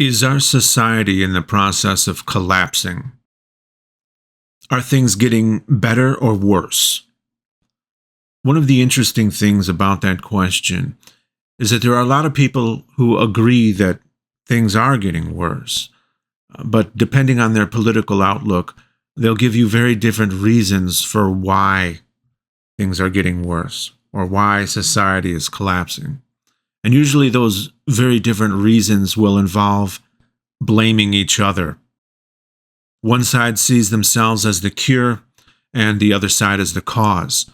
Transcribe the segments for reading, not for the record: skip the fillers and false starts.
Is our society in the process of collapsing? Are things getting better or worse? One of the interesting things about that question is that there are a lot of people who agree that things are getting worse. But depending on their political outlook, they'll give you very different reasons for why things are getting worse or why society is collapsing. And usually those very different reasons will involve blaming each other. One side sees themselves as the cure and the other side as the cause.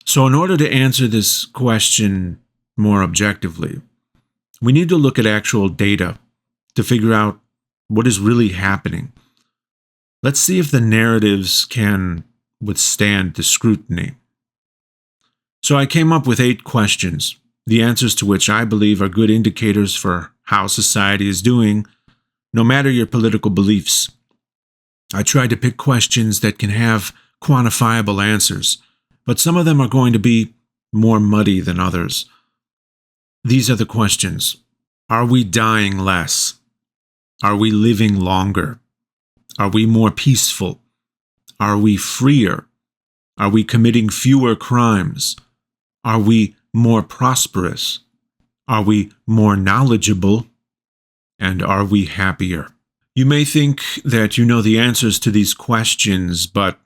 So in order to answer this question more objectively, we need to look at actual data to figure out what is really happening. Let's see if the narratives can withstand the scrutiny. So I came up with 8 questions, the answers to which I believe are good indicators for how society is doing, no matter your political beliefs. I tried to pick questions that can have quantifiable answers, but some of them are going to be more muddy than others. These are the questions. Are we dying less? Are we living longer? Are we more peaceful? Are we freer? Are we committing fewer crimes? Are we more prosperous? Are we more knowledgeable? And are we happier? You may think that you know the answers to these questions, but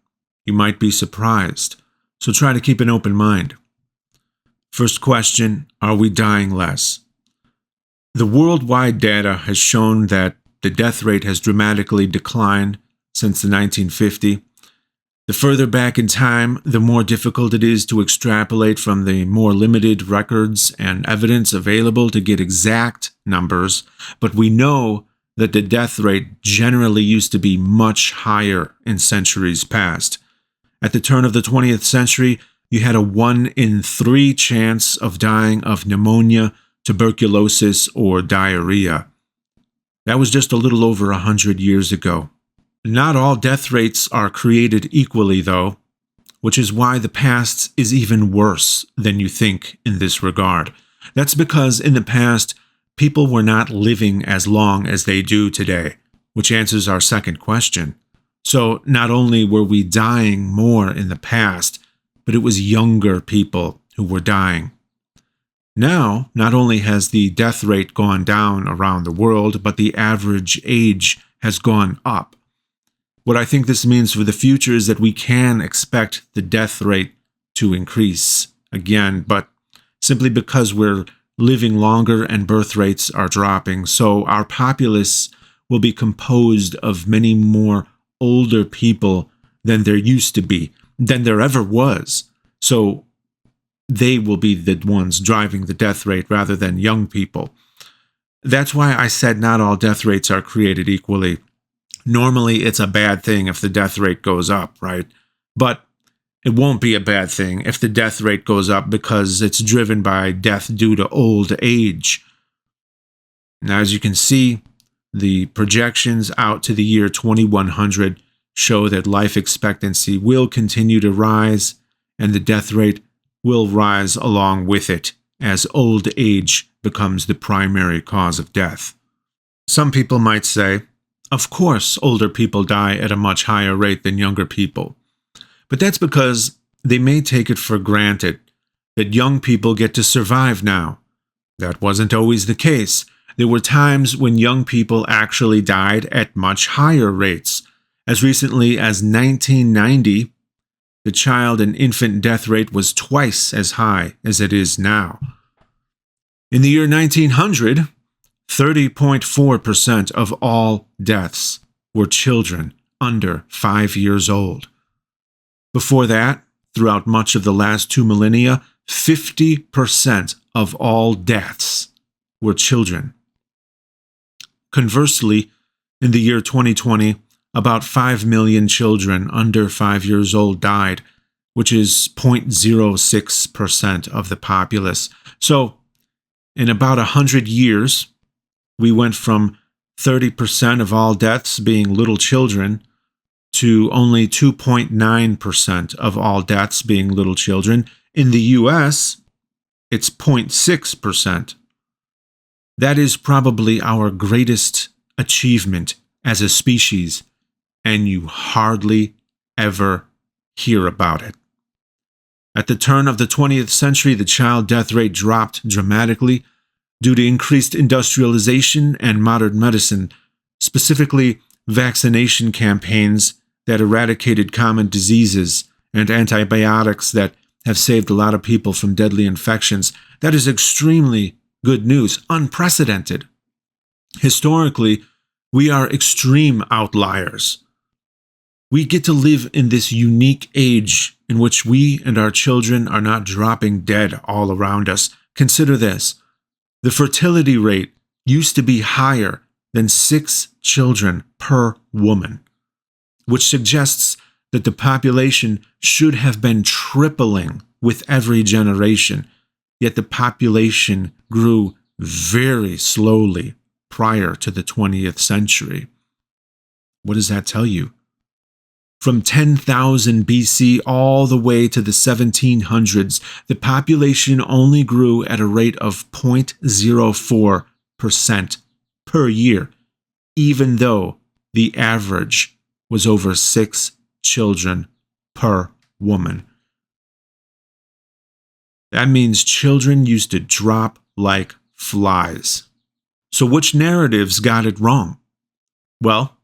you might be surprised. So try to keep an open mind. First question, are we dying less? The worldwide data has shown that the death rate has dramatically declined since the 1950s. The further back in time, the more difficult it is to extrapolate from the more limited records and evidence available to get exact numbers, but we know that the death rate generally used to be much higher in centuries past. At the turn of the 20th century, you had a 1 in 3 chance of dying of pneumonia, tuberculosis, or diarrhea. That was just a little over 100 years ago. Not all death rates are created equally, though, which is why the past is even worse than you think in this regard. That's because in the past, people were not living as long as they do today, which answers our second question. So not only were we dying more in the past, but it was younger people who were dying. Now, not only has the death rate gone down around the world, but the average age has gone up. What I think this means for the future is that we can expect the death rate to increase again, but simply because we're living longer and birth rates are dropping. So our populace will be composed of many more older people than there used to be, than there ever was. So they will be the ones driving the death rate rather than young people. That's why I said not all death rates are created equally. Normally, it's a bad thing if the death rate goes up, right? But it won't be a bad thing if the death rate goes up because it's driven by death due to old age. Now, as you can see, the projections out to the year 2100 show that life expectancy will continue to rise and the death rate will rise along with it as old age becomes the primary cause of death. Some people might say, of course, older people die at a much higher rate than younger people. But that's because they may take it for granted that young people get to survive now. That wasn't always the case. There were times when young people actually died at much higher rates. As recently as 1990, the child and infant death rate was twice as high as it is now. In the year 1900, 30.4% of all deaths were children under 5 years old. Before that, throughout much of the last 2 millennia, 50% of all deaths were children. Conversely, in the year 2020, about 5 million children under 5 years old died, which is 0.06% of the populace. So, in about 100 years, we went from 30% of all deaths being little children to only 2.9% of all deaths being little children. In the US, it's 0.6%. That is probably our greatest achievement as a species, and you hardly ever hear about it. At the turn of the 20th century, the child death rate dropped dramatically due to increased industrialization and modern medicine, specifically vaccination campaigns that eradicated common diseases and antibiotics that have saved a lot of people from deadly infections. That is extremely good news, unprecedented. Historically, we are extreme outliers. We get to live in this unique age in which we and our children are not dropping dead all around us. Consider this. The fertility rate used to be higher than 6 children per woman, which suggests that the population should have been tripling with every generation, yet the population grew very slowly prior to the 20th century. What does that tell you? From 10,000 BC all the way to the 1700s, the population only grew at a rate of 0.04% per year, even though the average was over 6 children per woman. That means children used to drop like flies. So which narratives got it wrong? Well,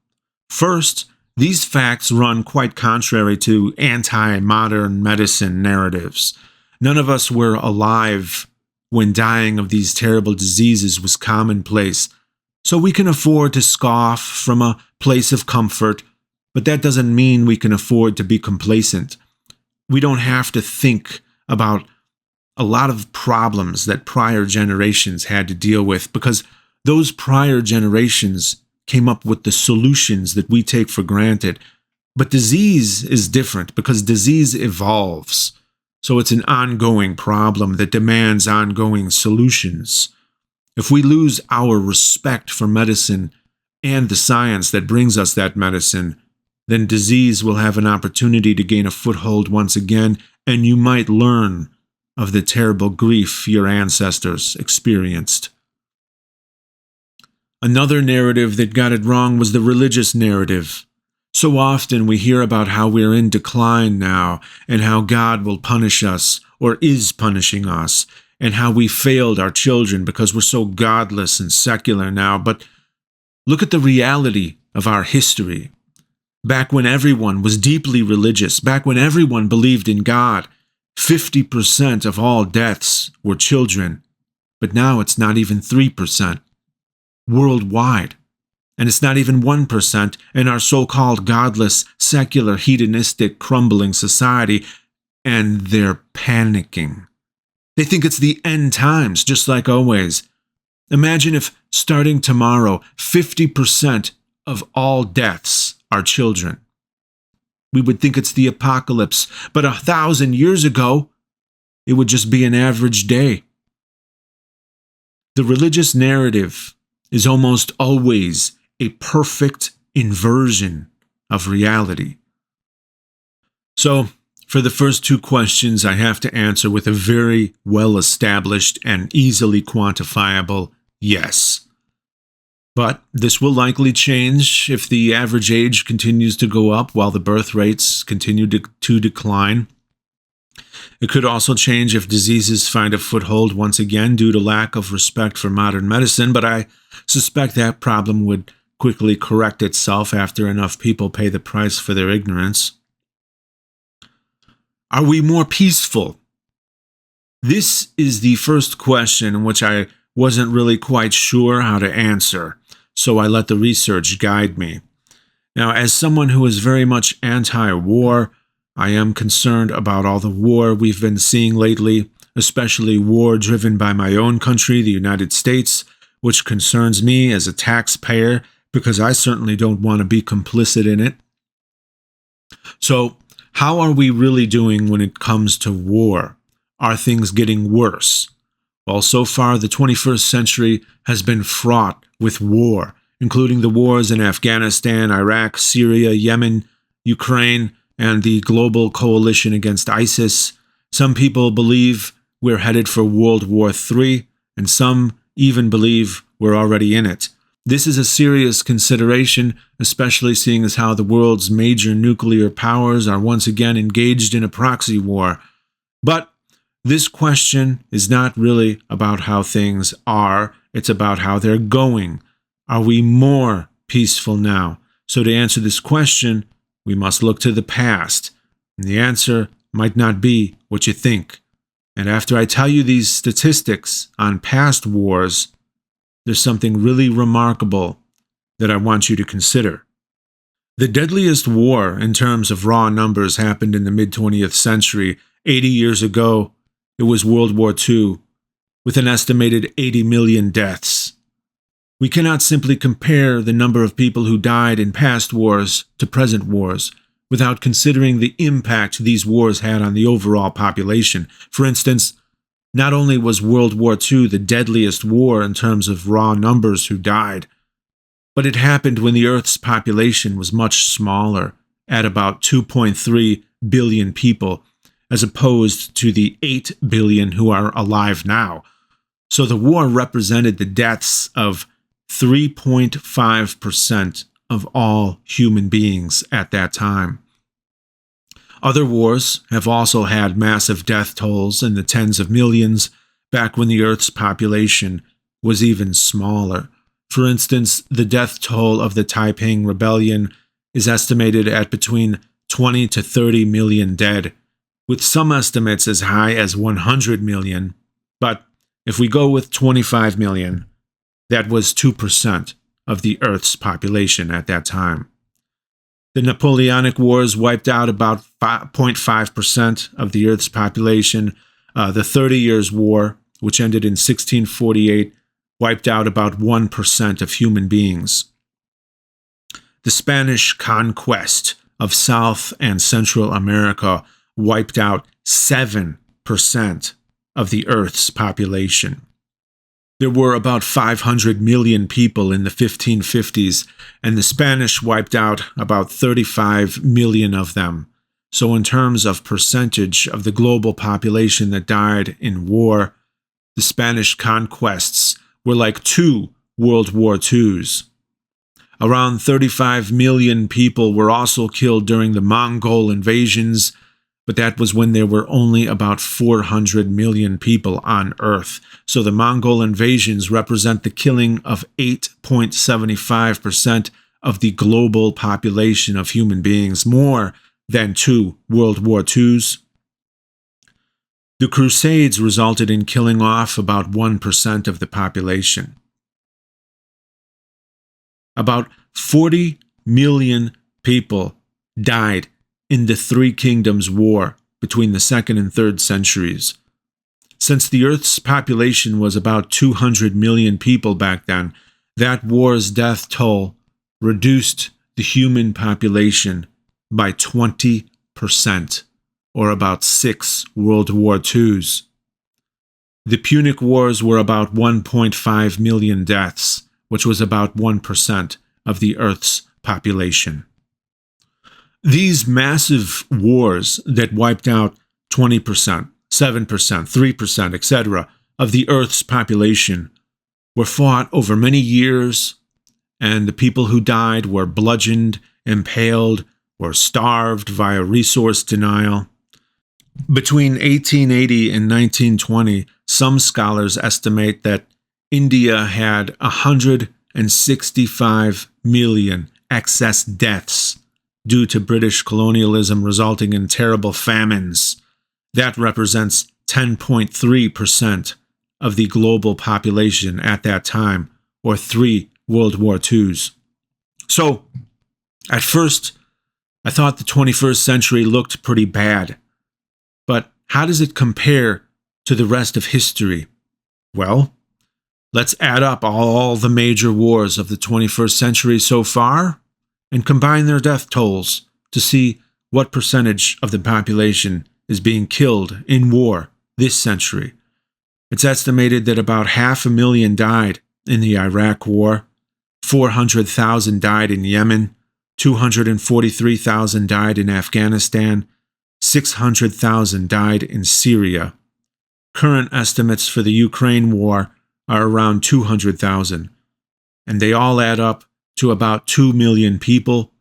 first, these facts run quite contrary to anti-modern medicine narratives. None of us were alive when dying of these terrible diseases was commonplace, so we can afford to scoff from a place of comfort, but that doesn't mean we can afford to be complacent. We don't have to think about a lot of problems that prior generations had to deal with, because those prior generations came up with the solutions that we take for granted. But disease is different because disease evolves. So it's an ongoing problem that demands ongoing solutions. If we lose our respect for medicine and the science that brings us that medicine, then disease will have an opportunity to gain a foothold once again, and you might learn of the terrible grief your ancestors experienced. Another narrative that got it wrong was the religious narrative. So often we hear about how we're in decline now, and how God will punish us, or is punishing us, and how we failed our children because we're so godless and secular now. But look at the reality of our history. Back when everyone was deeply religious, back when everyone believed in God, 50% of all deaths were children. But now it's not even 3%. Worldwide. And it's not even 1% in our so-called godless, secular, hedonistic, crumbling society, and they're panicking. They think it's the end times, just like always. Imagine if, starting tomorrow, 50% of all deaths are children. We would think it's the apocalypse, but 1,000 years ago, it would just be an average day. The religious narrative is almost always a perfect inversion of reality. So, for the first 2 questions, I have to answer with a very well-established and easily quantifiable yes. But this will likely change if the average age continues to go up while the birth rates continue to decline. It could also change if diseases find a foothold once again due to lack of respect for modern medicine, but I suspect that problem would quickly correct itself after enough people pay the price for their ignorance. Are we more peaceful? This is the first question in which I wasn't really quite sure how to answer, so I let the research guide me. Now, as someone who is very much anti-war, I am concerned about all the war we've been seeing lately, especially war driven by my own country, the United States, which concerns me as a taxpayer because I certainly don't want to be complicit in it. So, how are we really doing when it comes to war? Are things getting worse? Well, so far, the 21st century has been fraught with war, including the wars in Afghanistan, Iraq, Syria, Yemen, Ukraine, and the global coalition against ISIS. Some people believe we're headed for World War III, and some even believe we're already in it. This is a serious consideration, especially seeing as how the world's major nuclear powers are once again engaged in a proxy war. But this question is not really about how things are, it's about how they're going. Are we more peaceful now? So to answer this question, we must look to the past. And the answer might not be what you think. And after I tell you these statistics on past wars, there's something really remarkable that I want you to consider. The deadliest war in terms of raw numbers happened in the mid-20th century. 80 years ago, it was World War II, with an estimated 80 million deaths. We cannot simply compare the number of people who died in past wars to present wars without considering the impact these wars had on the overall population. For instance, not only was World War II the deadliest war in terms of raw numbers who died, but it happened when the Earth's population was much smaller, at about 2.3 billion people, as opposed to the 8 billion who are alive now. So the war represented the deaths of 3.5% of all human beings at that time. Other wars have also had massive death tolls in the tens of millions back when the Earth's population was even smaller. For instance, the death toll of the Taiping Rebellion is estimated at between 20 to 30 million dead, with some estimates as high as 100 million. But if we go with 25 million, that was 2% of the Earth's population at that time. The Napoleonic Wars wiped out about 0.5% of the Earth's population. The 30 Years' War, which ended in 1648, wiped out about 1% of human beings. The Spanish conquest of South and Central America wiped out 7% of the Earth's population. There were about 500 million people in the 1550s, and the Spanish wiped out about 35 million of them. So in terms of percentage of the global population that died in war, the Spanish conquests were like 2 World War IIs. Around 35 million people were also killed during the Mongol invasions, but that was when there were only about 400 million people on Earth. So the Mongol invasions represent the killing of 8.75% of the global population of human beings, more than 2 World War IIs. The Crusades resulted in killing off about 1% of the population. About 40 million people died in the Three Kingdoms War between the 2nd and 3rd centuries. Since the Earth's population was about 200 million people back then, that war's death toll reduced the human population by 20%, or about 6 World War IIs. The Punic Wars were about 1.5 million deaths, which was about 1% of the Earth's population. These massive wars that wiped out 20%, 7%, 3%, etc. of the Earth's population were fought over many years, and the people who died were bludgeoned, impaled, or starved via resource denial. Between 1880 and 1920, some scholars estimate that India had 165 million excess deaths due to British colonialism resulting in terrible famines. That represents 10.3% of the global population at that time, or 3 World War IIs. So, at first, I thought the 21st century looked pretty bad. But how does it compare to the rest of history? Well, let's add up all the major wars of the 21st century so far and combine their death tolls to see what percentage of the population is being killed in war this century. It's estimated that about 500,000 died in the Iraq War, 400,000 died in Yemen, 243,000 died in Afghanistan, 600,000 died in Syria. Current estimates for the Ukraine war are around 200,000, and they all add up to about 2 million people,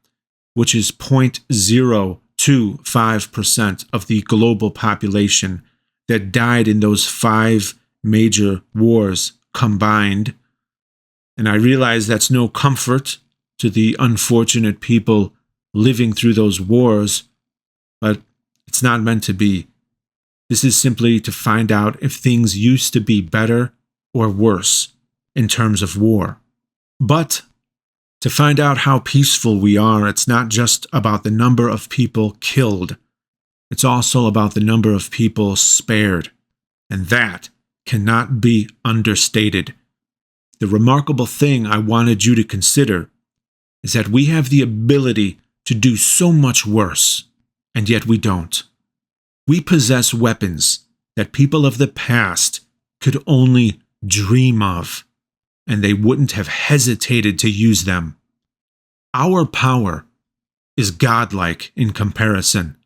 which is 0.025% of the global population that died in those 5 major wars combined. And I realize that's no comfort to the unfortunate people living through those wars, but it's not meant to be. This is simply to find out if things used to be better or worse in terms of war. But to find out how peaceful we are, it's not just about the number of people killed. It's also about the number of people spared. And that cannot be understated. The remarkable thing I wanted you to consider is that we have the ability to do so much worse, and yet we don't. We possess weapons that people of the past could only dream of, and they wouldn't have hesitated to use them. Our power is godlike in comparison,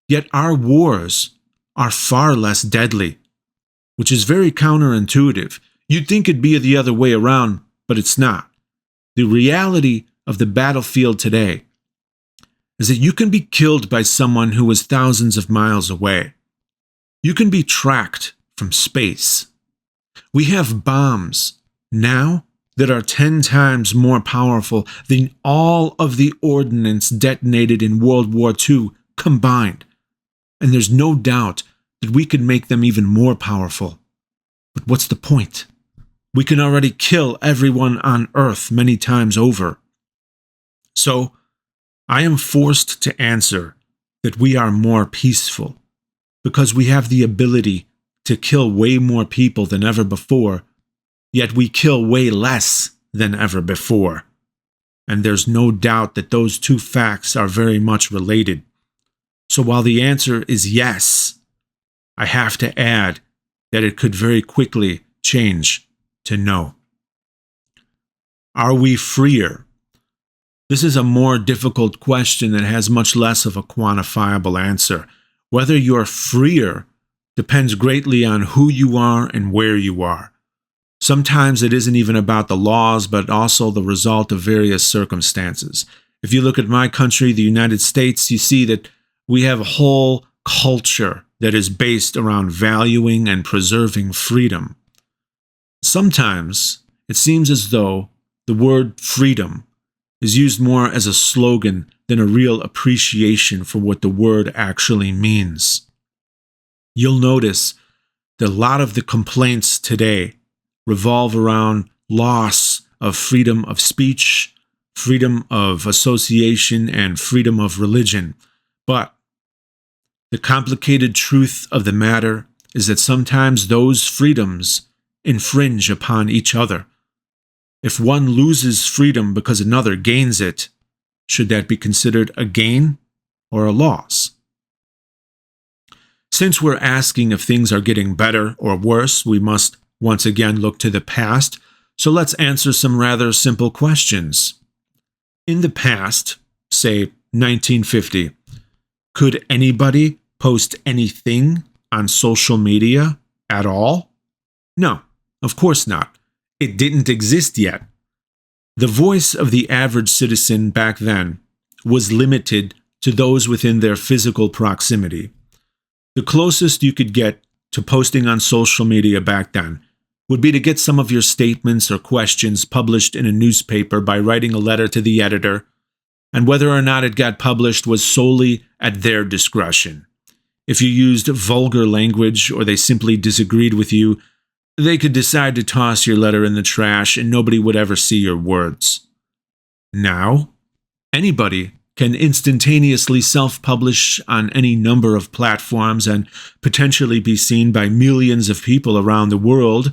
yet our wars are far less deadly, which is very counterintuitive. You'd think it'd be the other way around, but it's not. The reality of the battlefield today is that you can be killed by someone who is thousands of miles away. You can be tracked from space. We have bombs now that are 10 times more powerful than all of the ordnance detonated in World War II combined. And there's no doubt that we could make them even more powerful. But what's the point? We can already kill everyone on Earth many times over. So, I am forced to answer that we are more peaceful because we have the ability to kill way more people than ever before, yet we kill way less than ever before. And there's no doubt that those two facts are very much related. So while the answer is yes, I have to add that it could very quickly change to no. Are we freer? This is a more difficult question that has much less of a quantifiable answer. Whether you're freer depends greatly on who you are and where you are. Sometimes it isn't even about the laws, but also the result of various circumstances. If you look at my country, the United States, you see that we have a whole culture that is based around valuing and preserving freedom. Sometimes it seems as though the word freedom is used more as a slogan than a real appreciation for what the word actually means. You'll notice that a lot of the complaints today revolve around loss of freedom of speech, freedom of association, and freedom of religion. But the complicated truth of the matter is that sometimes those freedoms infringe upon each other. If one loses freedom because another gains it, should that be considered a gain or a loss? Since we're asking if things are getting better or worse, we must once again look to the past, so let's answer some rather simple questions. In the past, say 1950, could anybody post anything on social media at all? No, of course not. It didn't exist yet. The voice of the average citizen back then was limited to those within their physical proximity. The closest you could get to posting on social media back then would be to get some of your statements or questions published in a newspaper by writing a letter to the editor, and whether or not it got published was solely at their discretion. If you used vulgar language or they simply disagreed with you, they could decide to toss your letter in the trash and nobody would ever see your words. Now, anybody can instantaneously self-publish on any number of platforms and potentially be seen by millions of people around the world,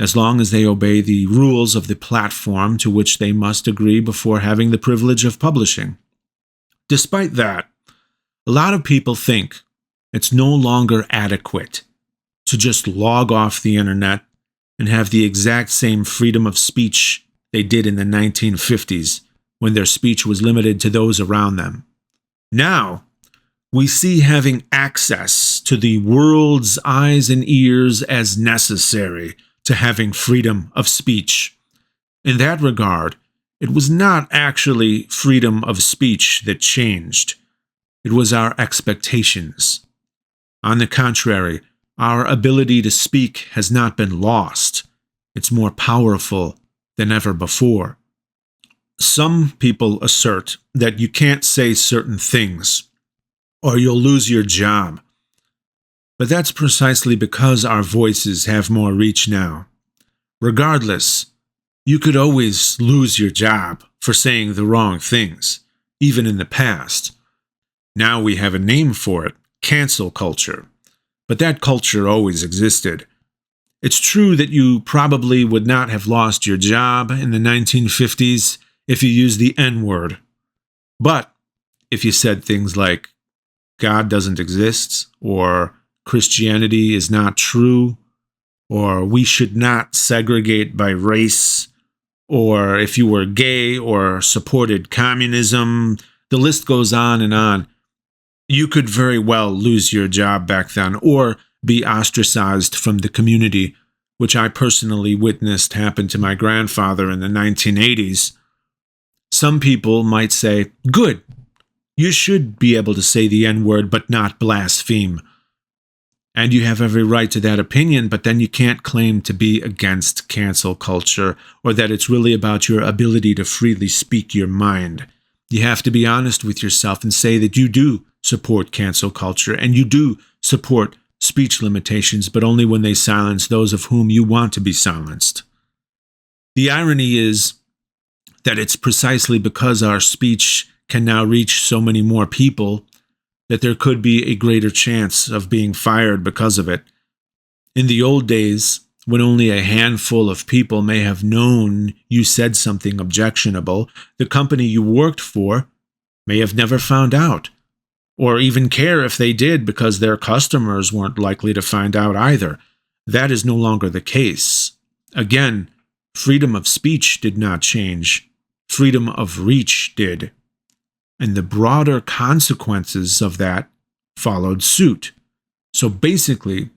as long as they obey the rules of the platform to which they must agree before having the privilege of publishing. Despite that, a lot of people think it's no longer adequate to just log off the internet and have the exact same freedom of speech they did in the 1950s when their speech was limited to those around them. Now, we see having access to the world's eyes and ears as necessary to having freedom of speech. In that regard, it was not actually freedom of speech that changed. It was our expectations. On the contrary, our ability to speak has not been lost. It's more powerful than ever before. Some people assert that you can't say certain things, or you'll lose your job. But that's precisely because our voices have more reach now. Regardless, you could always lose your job for saying the wrong things, even in the past. Now we have a name for it, cancel culture. But that culture always existed. It's true that you probably would not have lost your job in the 1950s if you used the N-word. But if you said things like, God doesn't exist, or Christianity is not true, or we should not segregate by race, or if you were gay or supported communism, the list goes on and on. You could very well lose your job back then, or be ostracized from the community, which I personally witnessed happen to my grandfather in the 1980s. Some people might say, good, you should be able to say the N-word but not blaspheme. And you have every right to that opinion, but then you can't claim to be against cancel culture, or that it's really about your ability to freely speak your mind. You have to be honest with yourself and say that you do support cancel culture, and you do support speech limitations, but only when they silence those of whom you want to be silenced. The irony is that it's precisely because our speech can now reach so many more people that there could be a greater chance of being fired because of it. In the old days, when only a handful of people may have known you said something objectionable, the company you worked for may have never found out, or even care if they did because their customers weren't likely to find out either. That is no longer the case. Again, freedom of speech did not change. Freedom of reach did. And the broader consequences of that followed suit. So basically,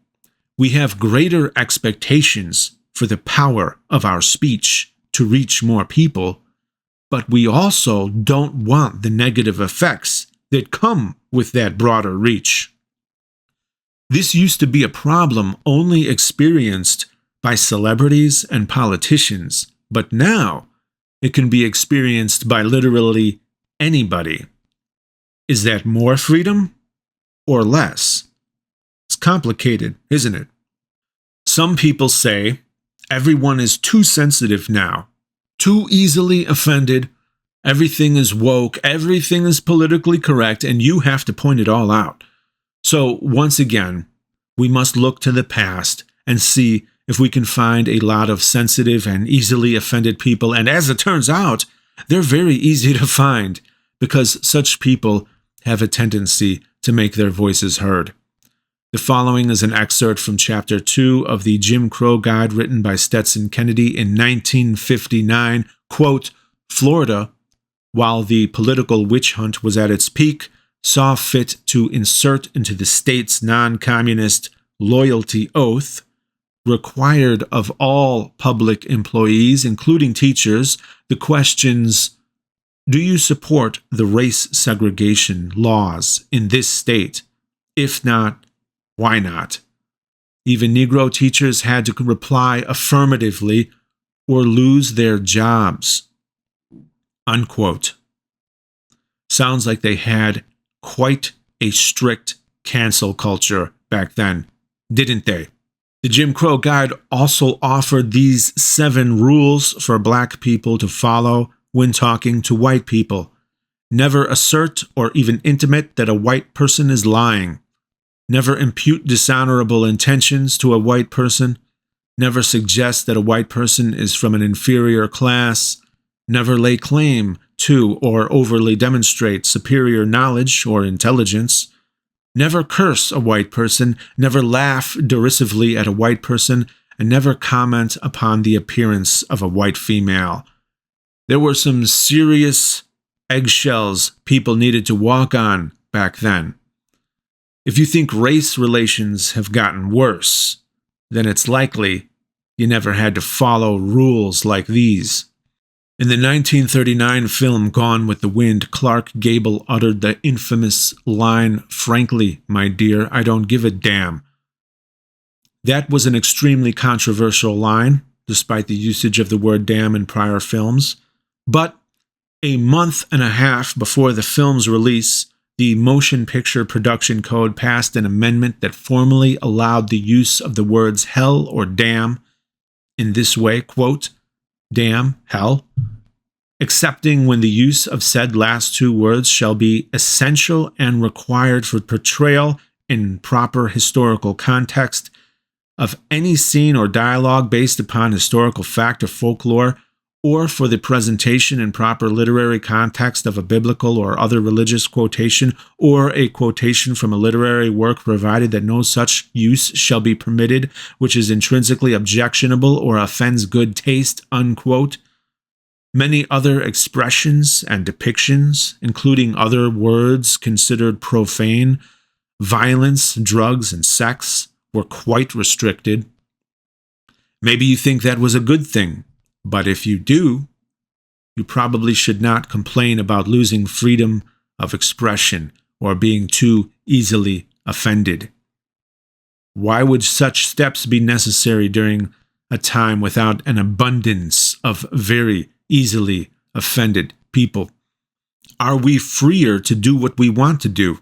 we have greater expectations for the power of our speech to reach more people, but we also don't want the negative effects that come with that broader reach. This used to be a problem only experienced by celebrities and politicians, but now it can be experienced by literally anybody. Is that more freedom or less? It's complicated, isn't it? Some people say everyone is too sensitive now, too easily offended, everything is woke, everything is politically correct, and you have to point it all out. So once again, we must look to the past and see if we can find a lot of sensitive and easily offended people. And as it turns out, they're very easy to find because such people have a tendency to make their voices heard. The following is an excerpt from Chapter 2 of the Jim Crow Guide written by Stetson Kennedy in 1959. Quote, Florida, while the political witch hunt was at its peak, saw fit to insert into the state's non-communist loyalty oath, required of all public employees, including teachers, the questions, do you support the race segregation laws in this state? If not, why not? Even Negro teachers had to reply affirmatively or lose their jobs. Unquote. Sounds like they had quite a strict cancel culture back then, didn't they? The Jim Crow Guide also offered these 7 rules for black people to follow when talking to white people. Never assert or even intimate that a white person is lying. Never impute dishonorable intentions to a white person. Never suggest that a white person is from an inferior class. Never lay claim to or overly demonstrate superior knowledge or intelligence. Never curse a white person, never laugh derisively at a white person, and never comment upon the appearance of a white female. There were some serious eggshells people needed to walk on back then. If you think race relations have gotten worse, then it's likely you never had to follow rules like these. In the 1939 film Gone with the Wind, Clark Gable uttered the infamous line, "Frankly, my dear, I don't give a damn." That was an extremely controversial line, despite the usage of the word damn in prior films. But a month and a half before the film's release, the Motion Picture Production Code passed an amendment that formally allowed the use of the words hell or damn in this way, quote, "Damn, hell," excepting when the use of said last two words shall be essential and required for portrayal in proper historical context of any scene or dialogue based upon historical fact or folklore, or for the presentation in proper literary context of a biblical or other religious quotation, or a quotation from a literary work, provided that no such use shall be permitted which is intrinsically objectionable or offends good taste, unquote. Many other expressions and depictions, including other words considered profane, violence, drugs, and sex, were quite restricted. Maybe you think that was a good thing, but if you do, you probably should not complain about losing freedom of expression or being too easily offended. Why would such steps be necessary during a time without an abundance of very easily offended people? Are we freer to do what we want to do?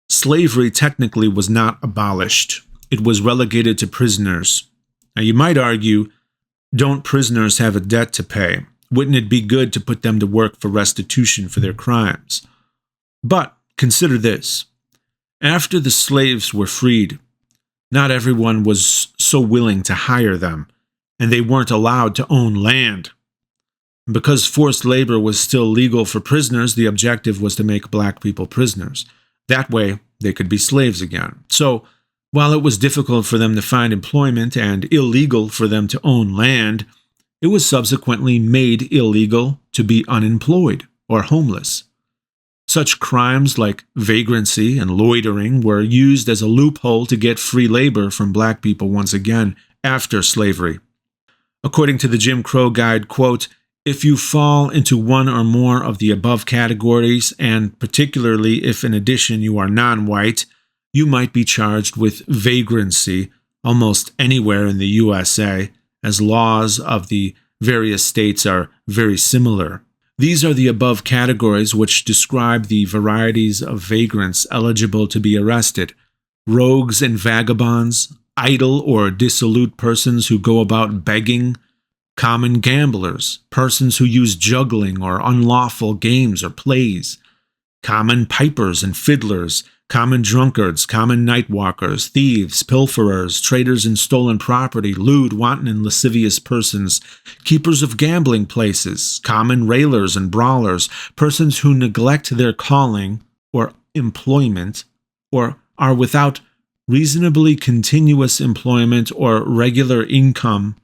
Slavery technically was not abolished. It was relegated to prisoners. Now you might argue, don't prisoners have a debt to pay? Wouldn't it be good to put them to work for restitution for their crimes? But consider this. After the slaves were freed, not everyone was so willing to hire them, and they weren't allowed to own land. Because forced labor was still legal for prisoners, the objective was to make black people prisoners. That way, they could be slaves again. So, while it was difficult for them to find employment and illegal for them to own land, it was subsequently made illegal to be unemployed or homeless. Such crimes like vagrancy and loitering were used as a loophole to get free labor from black people once again after slavery. According to the Jim Crow Guide, quote, "If you fall into one or more of the above categories, and particularly if in addition you are non-white, you might be charged with vagrancy almost anywhere in the USA, as laws of the various states are very similar. These are the above categories which describe the varieties of vagrants eligible to be arrested: rogues and vagabonds, idle or dissolute persons who go about begging, common gamblers, persons who use juggling or unlawful games or plays, common pipers and fiddlers, common drunkards, common night walkers, thieves, pilferers, traders in stolen property, lewd, wanton, and lascivious persons, keepers of gambling places, common railers and brawlers, persons who neglect their calling or employment, or are without reasonably continuous employment or regular income,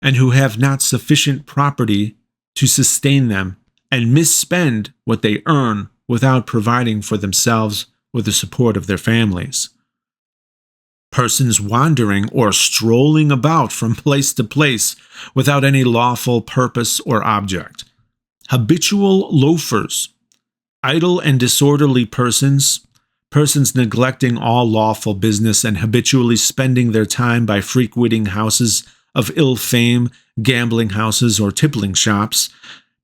and who have not sufficient property to sustain them, and misspend what they earn without providing for themselves or the support of their families. Persons wandering or strolling about from place to place without any lawful purpose or object. Habitual loafers, idle and disorderly persons, persons neglecting all lawful business and habitually spending their time by frequenting houses of ill fame, gambling houses, or tippling shops,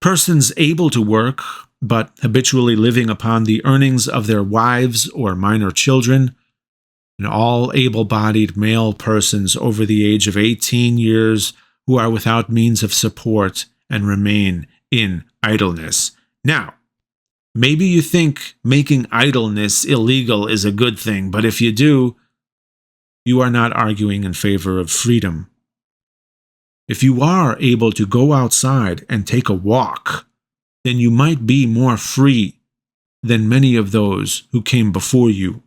persons able to work, but habitually living upon the earnings of their wives or minor children, and all able-bodied male persons over the age of 18 years who are without means of support and remain in idleness. Now, maybe you think making idleness illegal is a good thing, but if you do, you are not arguing in favor of freedom. If you are able to go outside and take a walk, then you might be more free than many of those who came before you.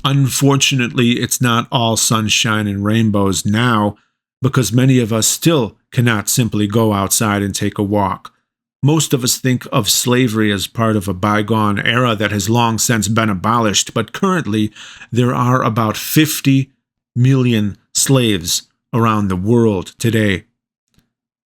Unfortunately, it's not all sunshine and rainbows now, because many of us still cannot simply go outside and take a walk. Most of us think of slavery as part of a bygone era that has long since been abolished, but currently there are about 50 million slaves around the world today.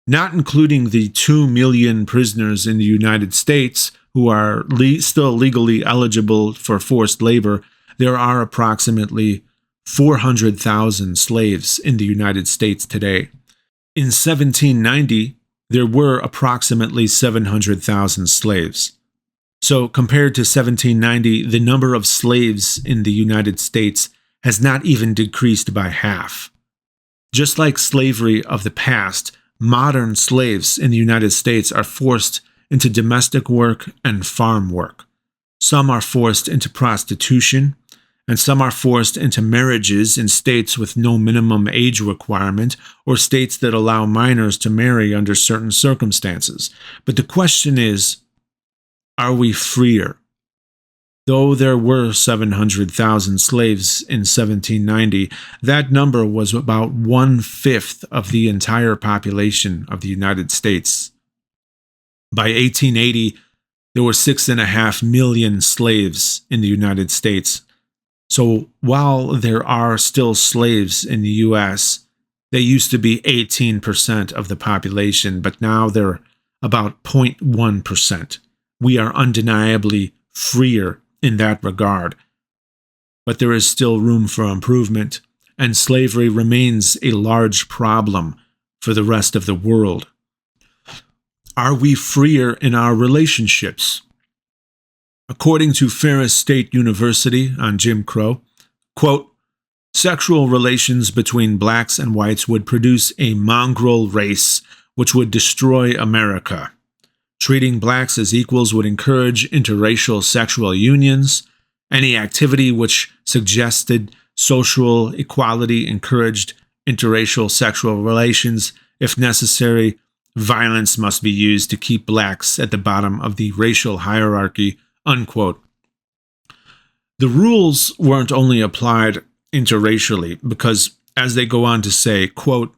Not including the 2 million prisoners in the United States who are still legally eligible for forced labor, there are approximately 400,000 slaves in the United States today. In 1790, there were approximately 700,000 slaves. So compared to 1790, the number of slaves in the United States has not even decreased by half. Just like slavery of the past, modern slaves in the United States are forced into domestic work and farm work. Some are forced into prostitution, and some are forced into marriages in states with no minimum age requirement or states that allow minors to marry under certain circumstances. But the question is, are we freer? Though there were 700,000 slaves in 1790, that number was about 1/5 of the entire population of the United States. By 1880, there were 6.5 million slaves in the United States. So while there are still slaves in the U.S., they used to be 18% of the population, but now they're about 0.1%. We are undeniably freer in that regard. But there is still room for improvement, and slavery remains a large problem for the rest of the world. Are we freer in our relationships? According to Ferris State University on Jim Crow, quote, sexual relations between blacks and whites would produce a mongrel race which would destroy America. Treating blacks as equals would encourage interracial sexual unions. Any activity which suggested social equality encouraged interracial sexual relations. If necessary, violence must be used to keep blacks at the bottom of the racial hierarchy, unquote. The rules weren't only applied interracially because, as they go on to say, quote,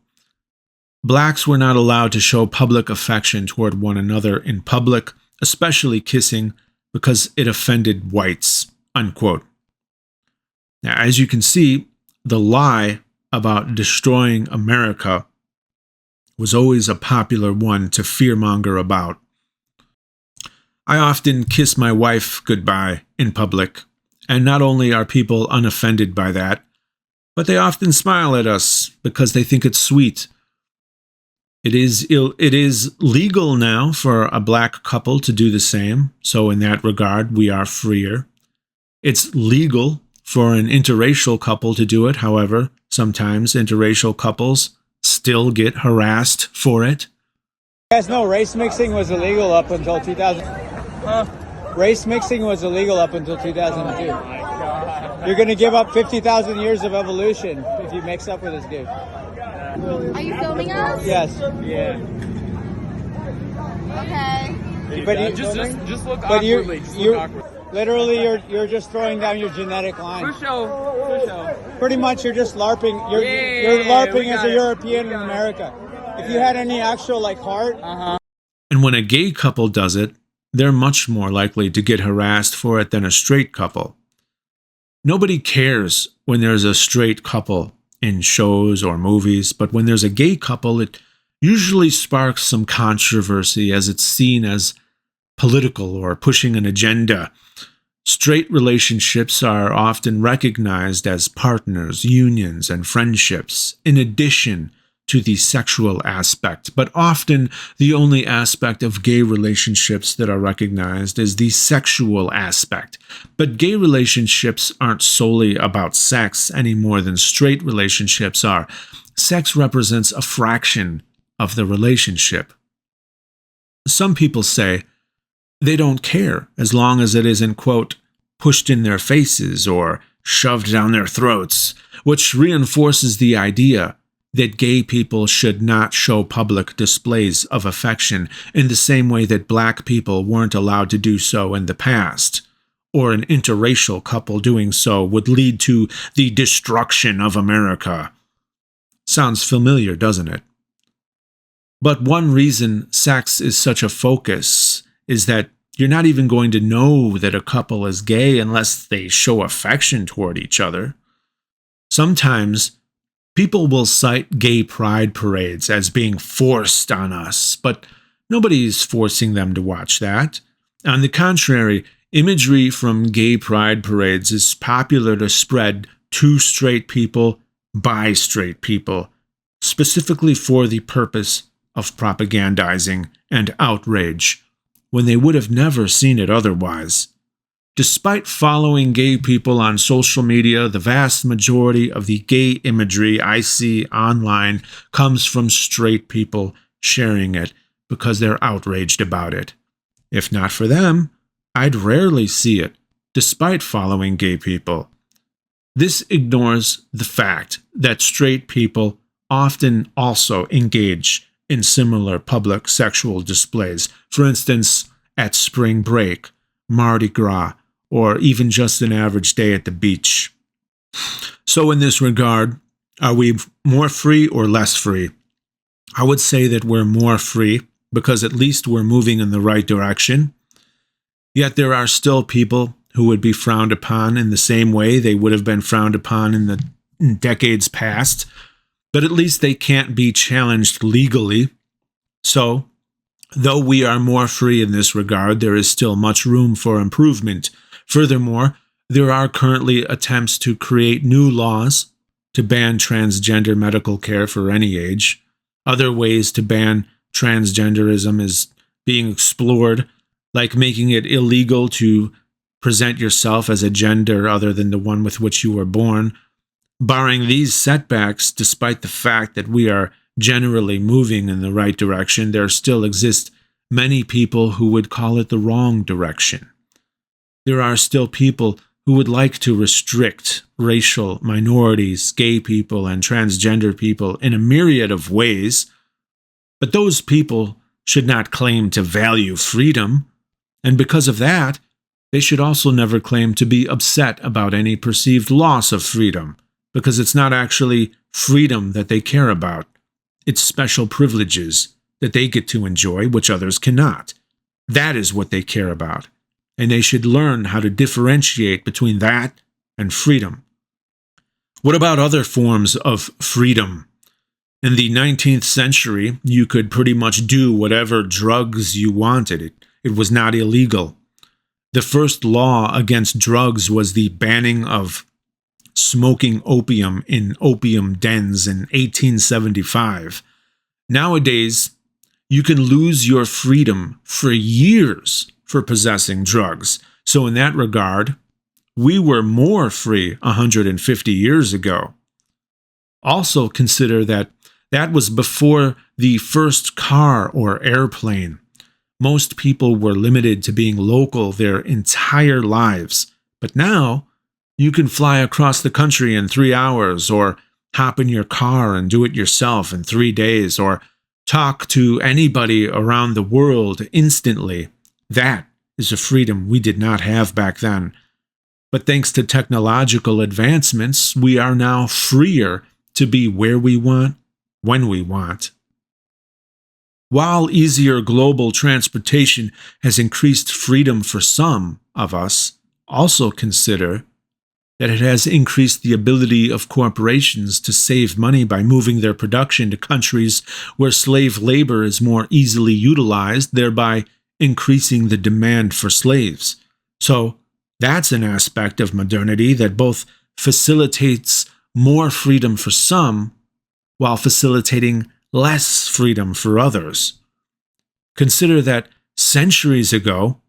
blacks were not allowed to show public affection toward one another in public, especially kissing, because it offended whites, unquote. Now, as you can see, the lie about destroying America was always a popular one to fearmonger about. I often kiss my wife goodbye in public, and not only are people unoffended by that, but they often smile at us because they think it's sweet. It is legal now for a black couple to do the same, so in that regard, we are freer. It's legal for an interracial couple to do it, however, sometimes interracial couples still get harassed for it. You guys know race mixing was illegal up until 2000. Race mixing was illegal up until 2002. You're going to give up 50,000 years of evolution if you mix up with this dude. Are you filming us? Yes. Yeah. Okay. But you, Just look but you, awkwardly. Just you look awkward. literally you're just throwing down your genetic line. For show. For show. Pretty much, you're just LARPing. You're Yeah, LARPing we as got a it. European We in got it. America. If you had any actual heart, And when a gay couple does it, they're much more likely to get harassed for it than a straight couple. Nobody cares when there's a straight couple in shows or movies, but when there's a gay couple, it usually sparks some controversy as it's seen as political or pushing an agenda. Straight relationships are often recognized as partners, unions, and friendships, in addition to the sexual aspect, but often the only aspect of gay relationships that are recognized is the sexual aspect. But gay relationships aren't solely about sex any more than straight relationships are. Sex represents a fraction of the relationship. Some people say they don't care as long as it isn't, quote, pushed in their faces or shoved down their throats, which reinforces the idea that gay people should not show public displays of affection in the same way that black people weren't allowed to do so in the past, or an interracial couple doing so would lead to the destruction of America. Sounds familiar, doesn't it? But one reason sex is such a focus is that you're not even going to know that a couple is gay unless they show affection toward each other. Sometimes People will cite gay pride parades as being forced on us, but nobody's forcing them to watch that. On the contrary, imagery from gay pride parades is popular to spread to straight people by straight people, specifically for the purpose of propagandizing and outrage, when they would have never seen it otherwise. Despite following gay people on social media, the vast majority of the gay imagery I see online comes from straight people sharing it because they're outraged about it. If not for them, I'd rarely see it, despite following gay people. This ignores the fact that straight people often also engage in similar public sexual displays, for instance, at spring break, Mardi Gras, or even just an average day at the beach. So in this regard, are we more free or less free? I would say that we're more free because at least we're moving in the right direction. Yet there are still people who would be frowned upon in the same way they would have been frowned upon in the decades past, but at least they can't be challenged legally. So, though we are more free in this regard, there is still much room for improvement. Furthermore, there are currently attempts to create new laws to ban transgender medical care for any age. Other ways to ban transgenderism is being explored, like making it illegal to present yourself as a gender other than the one with which you were born. Barring these setbacks, despite the fact that we are generally moving in the right direction, there still exist many people who would call it the wrong direction. There are still people who would like to restrict racial minorities, gay people, and transgender people in a myriad of ways, but those people should not claim to value freedom, and because of that, they should also never claim to be upset about any perceived loss of freedom, because it's not actually freedom that they care about. It's special privileges that they get to enjoy, which others cannot. That is what they care about, and they should learn how to differentiate between that and freedom. What about other forms of freedom? In the 19th century, you could pretty much do whatever drugs you wanted. It was not illegal. The first law against drugs was the banning of smoking opium in opium dens in 1875. Nowadays, you can lose your freedom for years for possessing drugs. So in that regard, we were more free 150 years ago. Also consider that was before the first car or airplane. Most people were limited to being local their entire lives. But now, you can fly across the country in 3 hours, or hop in your car and do it yourself in 3 days, or talk to anybody around the world instantly. That is a freedom we did not have back then. But thanks to technological advancements, we are now freer to be where we want, when we want. While easier global transportation has increased freedom for some of us, also consider that it has increased the ability of corporations to save money by moving their production to countries where slave labor is more easily utilized, thereby increasing the demand for slaves. So, that's an aspect of modernity that both facilitates more freedom for some while facilitating less freedom for others. Consider that centuries ago,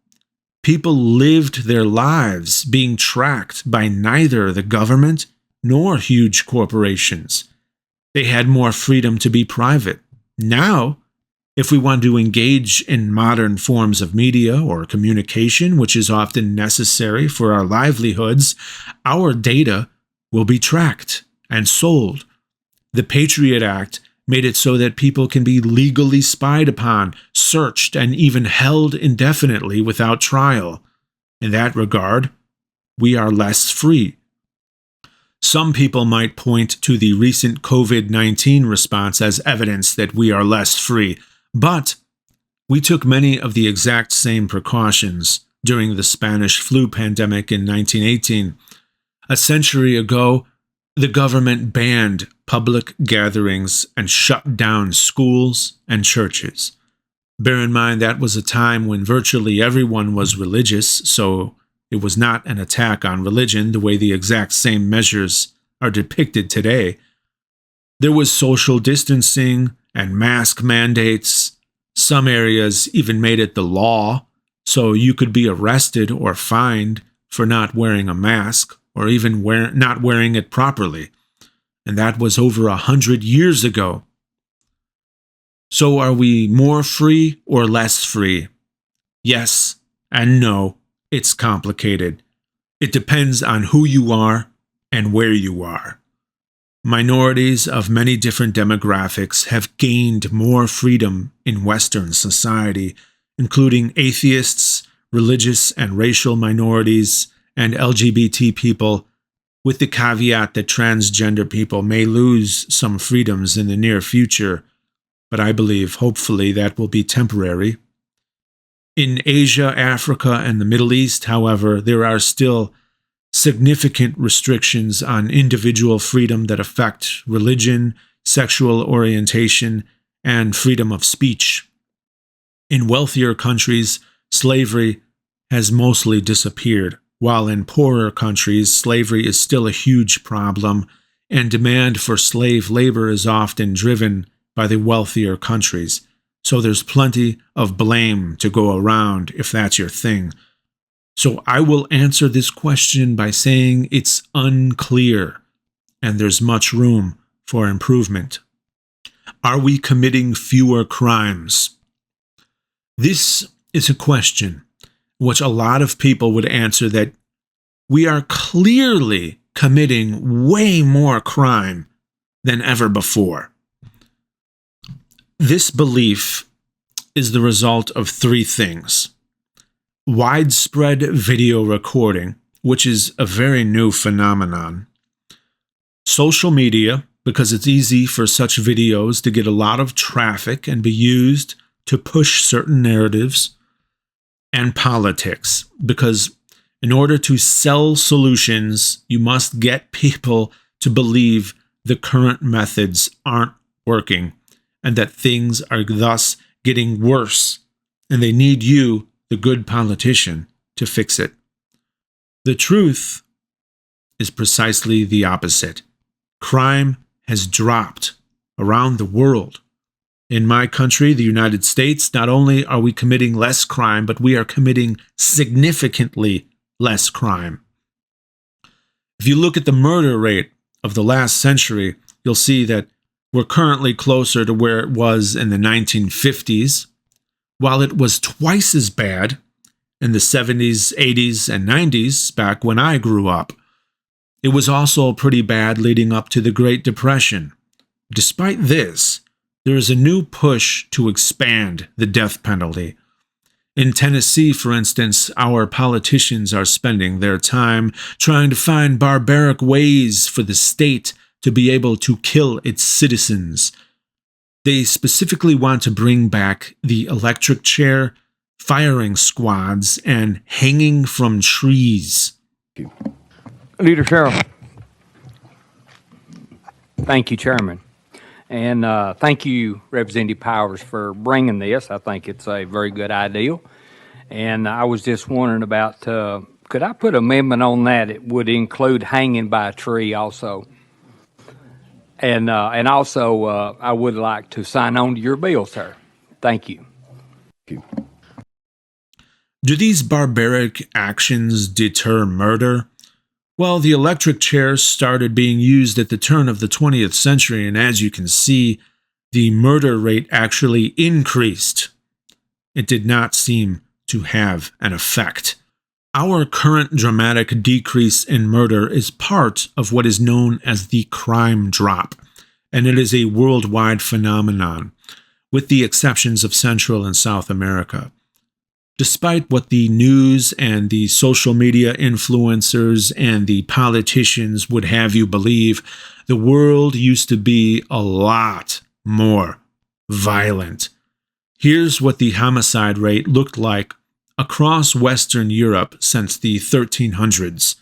people lived their lives being tracked by neither the government nor huge corporations. They had more freedom to be private. Now, if we want to engage in modern forms of media or communication, which is often necessary for our livelihoods, our data will be tracked and sold. The Patriot Act made it so that people can be legally spied upon, searched, and even held indefinitely without trial. In that regard, we are less free. Some people might point to the recent COVID-19 response as evidence that we are less free, but we took many of the exact same precautions during the Spanish flu pandemic in 1918. A century ago, The government banned public gatherings and shut down schools and churches. Bear in mind that was a time when virtually everyone was religious, so it was not an attack on religion the way the exact same measures are depicted today. There was social distancing and mask mandates. Some areas even made it the law, so you could be arrested or fined for not wearing a mask or even not wearing it properly. And that was over 100 years ago. So are we more free or less free? Yes and no. It's complicated. It depends on who you are and where you are. Minorities of many different demographics have gained more freedom in Western society, including atheists, religious and racial minorities, and LGBT people, with the caveat that transgender people may lose some freedoms in the near future, but I believe hopefully that will be temporary. In Asia, Africa, and the Middle East, however, there are still significant restrictions on individual freedom that affect religion, sexual orientation, and freedom of speech. In wealthier countries, slavery has mostly disappeared, while in poorer countries, slavery is still a huge problem, and demand for slave labor is often driven by the wealthier countries. So there's plenty of blame to go around if that's your thing. So I will answer this question by saying it's unclear, and there's much room for improvement. Are we committing fewer crimes? This is a question which a lot of people would answer that we are clearly committing way more crime than ever before. This belief is the result of three things. Widespread video recording, which is a very new phenomenon. Social media, because it's easy for such videos to get a lot of traffic and be used to push certain narratives. And politics, because in order to sell solutions, you must get people to believe the current methods aren't working and that things are thus getting worse, and they need you, the good politician, to fix it. The truth is precisely the opposite. Crime has dropped around the world. In my country, the United States, not only are we committing less crime, but we are committing significantly less crime. If you look at the murder rate of the last century, you'll see that we're currently closer to where it was in the 1950s, while it was twice as bad in the 70s, 80s, and 90s back when I grew up. It was also pretty bad leading up to the Great Depression. Despite this, there is a new push to expand the death penalty. In Tennessee, for instance, our politicians are spending their time trying to find barbaric ways for the state to be able to kill its citizens. They specifically want to bring back the electric chair, firing squads, and hanging from trees. Leader Sherrill. Thank you, Chairman. And thank you, Representative Powers, for bringing this. I think it's a very good idea. And I was just wondering about, could I put an amendment on that? It would include hanging by a tree also. And also, I would like to sign on to your bill, sir. Thank you. Do these barbaric actions deter murder? Well, the electric chair started being used at the turn of the 20th century, and as you can see, the murder rate actually increased. It did not seem to have an effect. Our current dramatic decrease in murder is part of what is known as the crime drop, and it is a worldwide phenomenon, with the exceptions of Central and South America. Despite what the news and the social media influencers and the politicians would have you believe, the world used to be a lot more violent. Here's what the homicide rate looked like across Western Europe since the 1300s.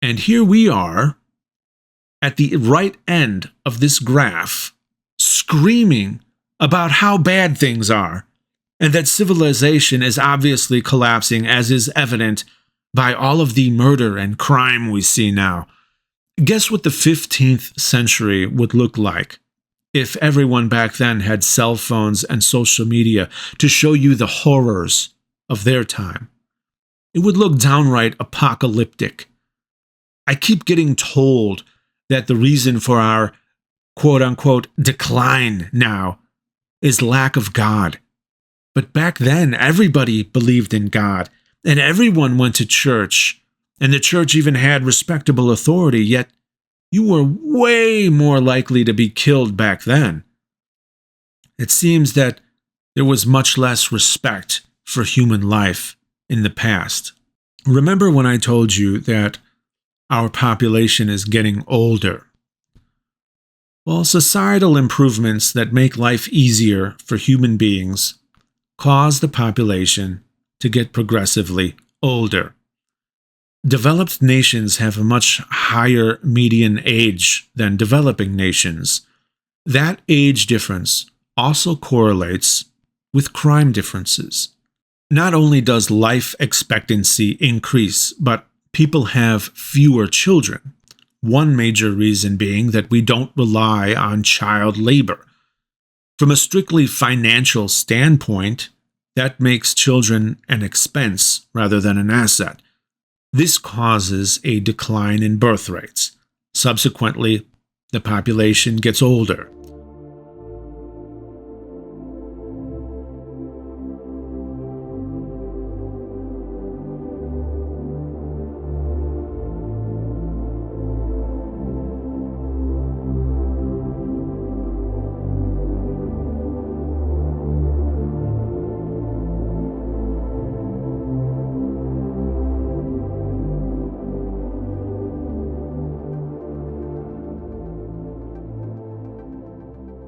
And here we are, at the right end of this graph, screaming about how bad things are, and that civilization is obviously collapsing, as is evident by all of the murder and crime we see now. Guess what the 15th century would look like if everyone back then had cell phones and social media to show you the horrors of their time? It would look downright apocalyptic. I keep getting told that the reason for our quote-unquote decline now is lack of God. But back then, everybody believed in God, and everyone went to church, and the church even had respectable authority, yet you were way more likely to be killed back then. It seems that there was much less respect for human life in the past. Remember when I told you that our population is getting older? Well, societal improvements that make life easier for human beings cause the population to get progressively older. Developed nations have a much higher median age than developing nations. That age difference also correlates with crime differences. Not only does life expectancy increase, but people have fewer children. One major reason being that we don't rely on child labor. From a strictly financial standpoint, that makes children an expense rather than an asset. This causes a decline in birth rates. Subsequently, the population gets older.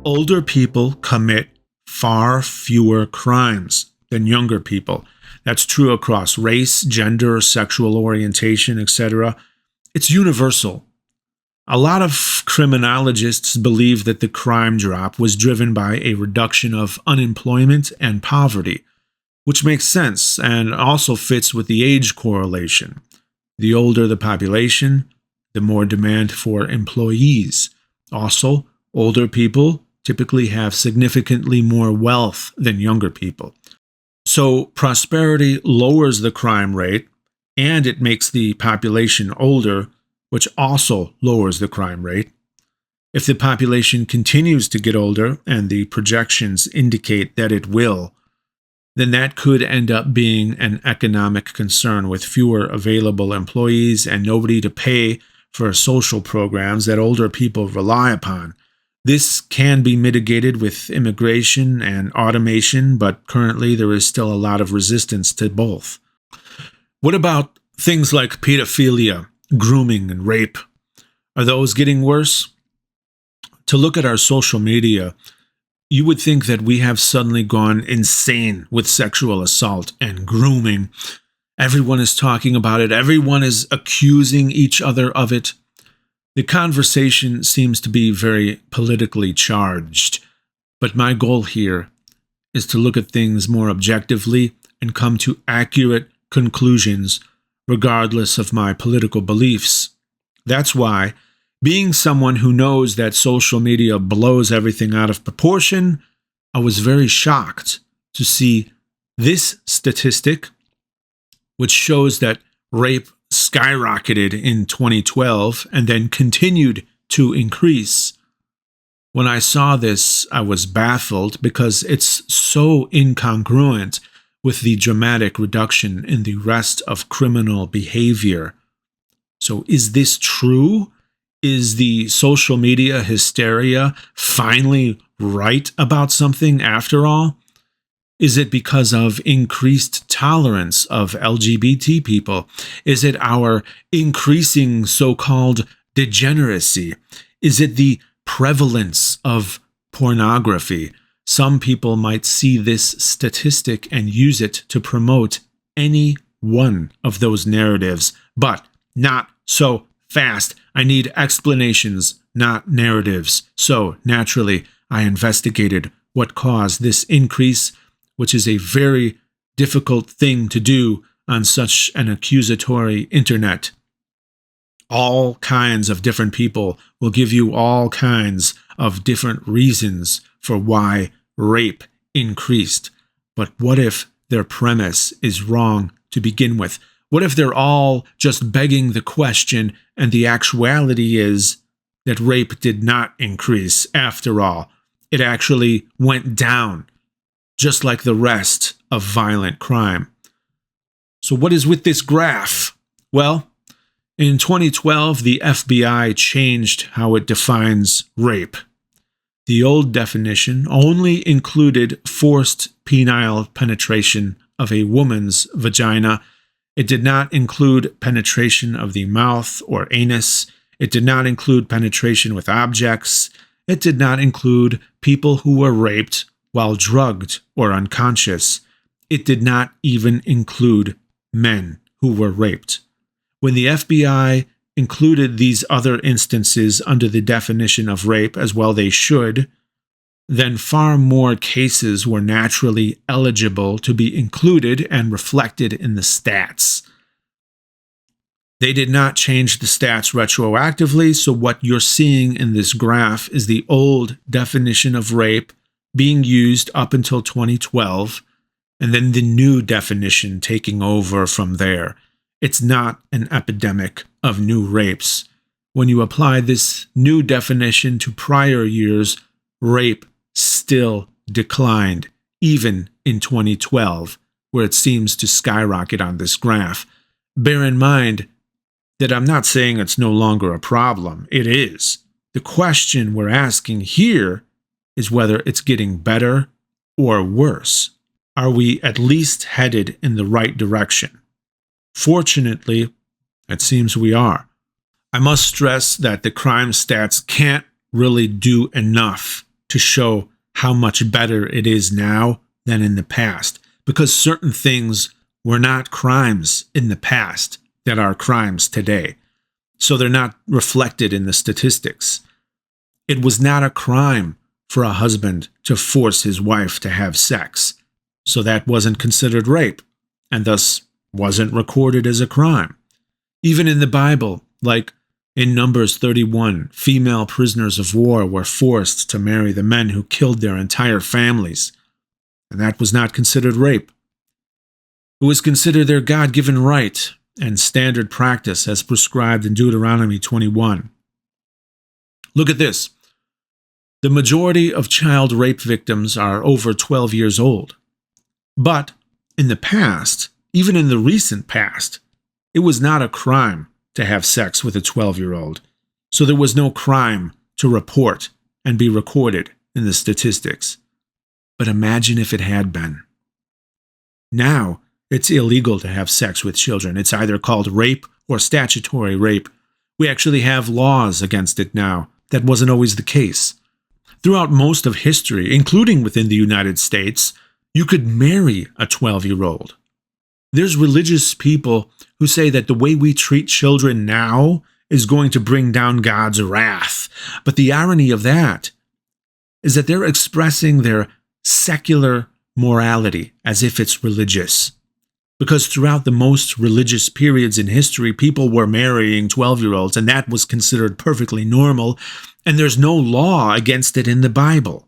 Older people commit far fewer crimes than younger people. That's true across race, gender, sexual orientation, etc. It's universal. A lot of criminologists believe that the crime drop was driven by a reduction of unemployment and poverty, which makes sense and also fits with the age correlation. The older the population, the more demand for employees. Also, older people typically have significantly more wealth than younger people. So prosperity lowers the crime rate, and it makes the population older, which also lowers the crime rate. If the population continues to get older, and the projections indicate that it will, then that could end up being an economic concern with fewer available employees and nobody to pay for social programs that older people rely upon. This can be mitigated with immigration and automation, but currently there is still a lot of resistance to both. What about things like pedophilia, grooming, and rape? Are those getting worse? To look at our social media, you would think that we have suddenly gone insane with sexual assault and grooming. Everyone is talking about it. Everyone is accusing each other of it. The conversation seems to be very politically charged, but my goal here is to look at things more objectively and come to accurate conclusions regardless of my political beliefs. That's why, being someone who knows that social media blows everything out of proportion, I was very shocked to see this statistic, which shows that rape skyrocketed in 2012 and then continued to increase. When I saw this, I was baffled because it's so incongruent with the dramatic reduction in the rest of criminal behavior. So is this true? Is the social media hysteria finally right about something after all? Is it because of increased tolerance of LGBT people? Is it our increasing so-called degeneracy? Is it the prevalence of pornography? Some people might see this statistic and use it to promote any one of those narratives, but not so fast. I need explanations, not narratives. So, naturally, I investigated what caused this increase, which is a very difficult thing to do on such an accusatory internet. All kinds of different people will give you all kinds of different reasons for why rape increased. But what if their premise is wrong to begin with? What if they're all just begging the question and the actuality is that rape did not increase after all? It actually went down, just like the rest of violent crime. So what is with this graph? Well, in 2012, the FBI changed how it defines rape. The old definition only included forced penile penetration of a woman's vagina. It did not include penetration of the mouth or anus. It did not include penetration with objects. It did not include people who were raped while drugged or unconscious. It did not even include men who were raped. When the FBI included these other instances under the definition of rape, as well they should, then far more cases were naturally eligible to be included and reflected in the stats. They did not change the stats retroactively, so what you're seeing in this graph is the old definition of rape being used up until 2012, and then the new definition taking over from there. It's not an epidemic of new rapes. When you apply this new definition to prior years, rape still declined, even in 2012, where it seems to skyrocket on this graph. Bear in mind that I'm not saying it's no longer a problem. It is. The question we're asking here is whether it's getting better or worse. Are we at least headed in the right direction? Fortunately, it seems we are. I must stress that the crime stats can't really do enough to show how much better it is now than in the past, because certain things were not crimes in the past that are crimes today. So they're not reflected in the statistics. It was not a crime for a husband to force his wife to have sex, so that wasn't considered rape, and thus wasn't recorded as a crime. Even in the Bible, like in Numbers 31, female prisoners of war were forced to marry the men who killed their entire families, and that was not considered rape. It was considered their God-given right and standard practice as prescribed in Deuteronomy 21. Look at this. The majority of child rape victims are over 12 years old. But in the past, even in the recent past, it was not a crime to have sex with a 12-year-old. So there was no crime to report and be recorded in the statistics. But imagine if it had been. Now, it's illegal to have sex with children. It's either called rape or statutory rape. We actually have laws against it now. That wasn't always the case. Throughout most of history, including within the United States, you could marry a 12-year-old. There's religious people who say that the way we treat children now is going to bring down God's wrath. But the irony of that is that they're expressing their secular morality as if it's religious. Because throughout the most religious periods in history, people were marrying 12-year-olds, and that was considered perfectly normal, and there's no law against it in the Bible.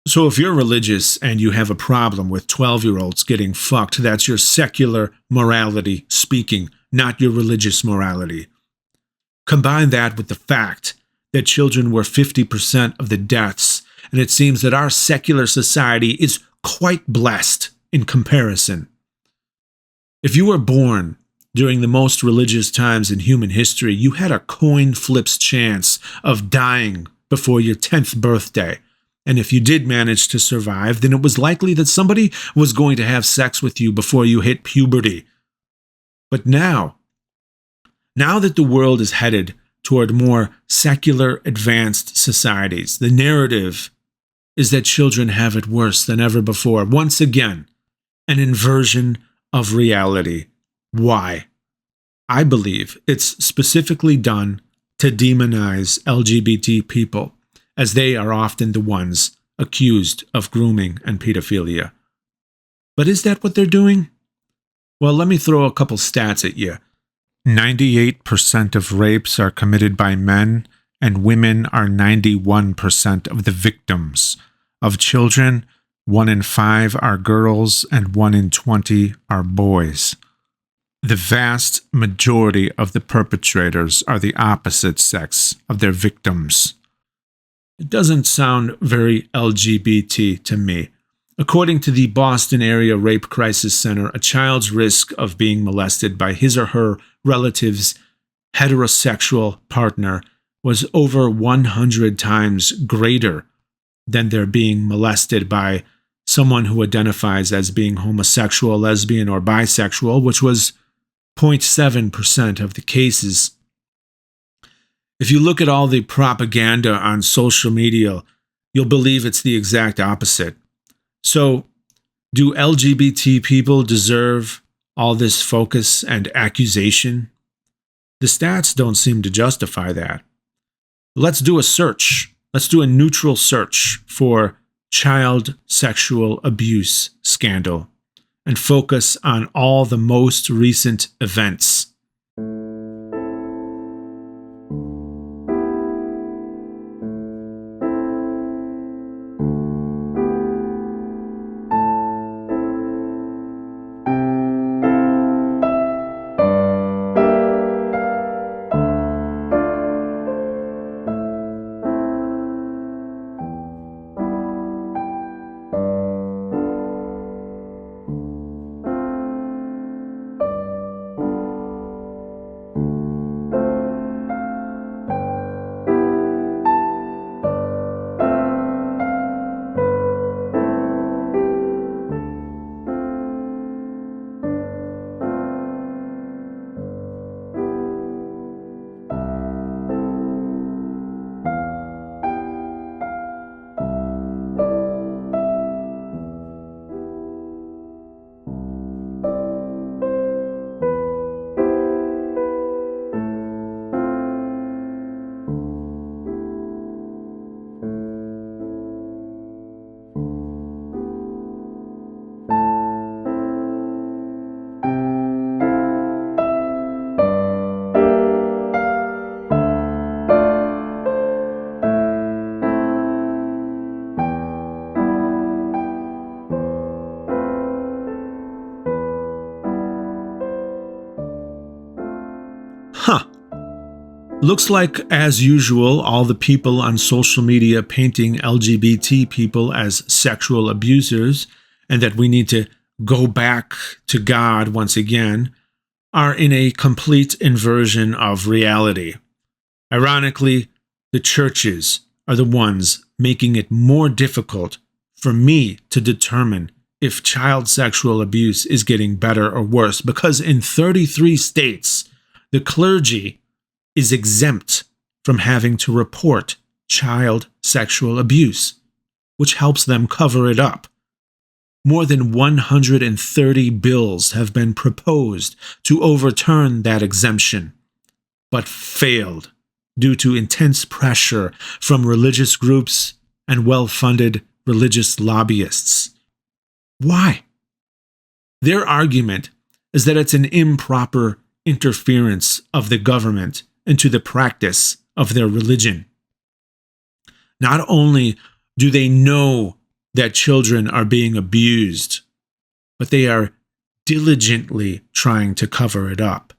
So if you're religious and you have a problem with 12-year-olds getting fucked, that's your secular morality speaking, not your religious morality. Combine that with the fact that children were 50% of the deaths, and it seems that our secular society is quite blessed in comparison. If you were born during the most religious times in human history, you had a coin flip's chance of dying before your 10th birthday. And if you did manage to survive, then it was likely that somebody was going to have sex with you before you hit puberty. But now that the world is headed toward more secular, advanced societies, the narrative is that children have it worse than ever before. Once again, an inversion of reality. Why? I believe it's specifically done to demonize LGBT people, as they are often the ones accused of grooming and pedophilia. But is that what they're doing? Well, let me throw a couple stats at you. 98% of rapes are committed by men, and women are 91% of the victims. Of children, 1 in 5 are girls and 1 in 20 are boys. The vast majority of the perpetrators are the opposite sex of their victims. It doesn't sound very LGBT to me. According to the Boston Area Rape Crisis Center, a child's risk of being molested by his or her relative's heterosexual partner was over 100 times greater than their being molested by someone who identifies as being homosexual, lesbian, or bisexual, which was 0.7% of the cases. If you look at all the propaganda on social media, you'll believe it's the exact opposite. So, do LGBT people deserve all this focus and accusation? The stats don't seem to justify that. Let's do a search. Let's do a neutral search for child sexual abuse scandal and focus on all the most recent events. Huh. Looks like, as usual, all the people on social media painting LGBT people as sexual abusers and that we need to go back to God once again are in a complete inversion of reality. Ironically, the churches are the ones making it more difficult for me to determine if child sexual abuse is getting better or worse, because in 33 states, the clergy is exempt from having to report child sexual abuse, which helps them cover it up. More than 130 bills have been proposed to overturn that exemption, but failed due to intense pressure from religious groups and well-funded religious lobbyists. Why? Their argument is that it's an improper interference of the government into the practice of their religion. Not only do they know that children are being abused, but they are diligently trying to cover it up.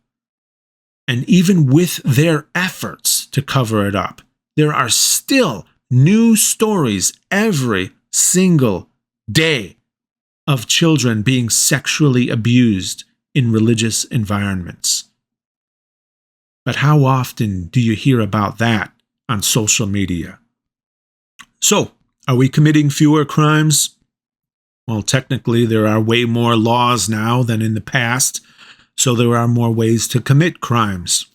And even with their efforts to cover it up, there are still new stories every single day of children being sexually abused in religious environments. But how often do you hear about that on social media? So, are we committing fewer crimes? Well, technically, there are way more laws now than in the past, so there are more ways to commit crimes.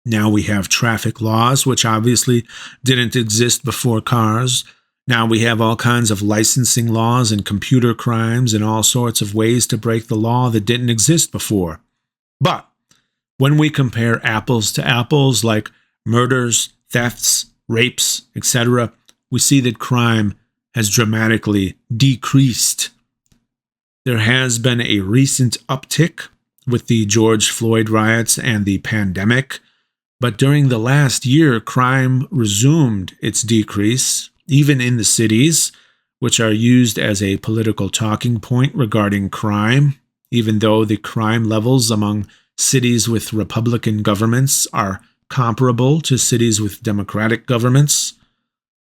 Now we have traffic laws, which obviously didn't exist before cars. Now we have all kinds of licensing laws and computer crimes and all sorts of ways to break the law that didn't exist before. But When we compare apples to apples, like murders, thefts, rapes, etc., we see that crime has dramatically decreased. There has been a recent uptick with the George Floyd riots and the pandemic, but during the last year, crime resumed its decrease, even in the cities, which are used as a political talking point regarding crime, even though the crime levels among cities with Republican governments are comparable to cities with Democratic governments.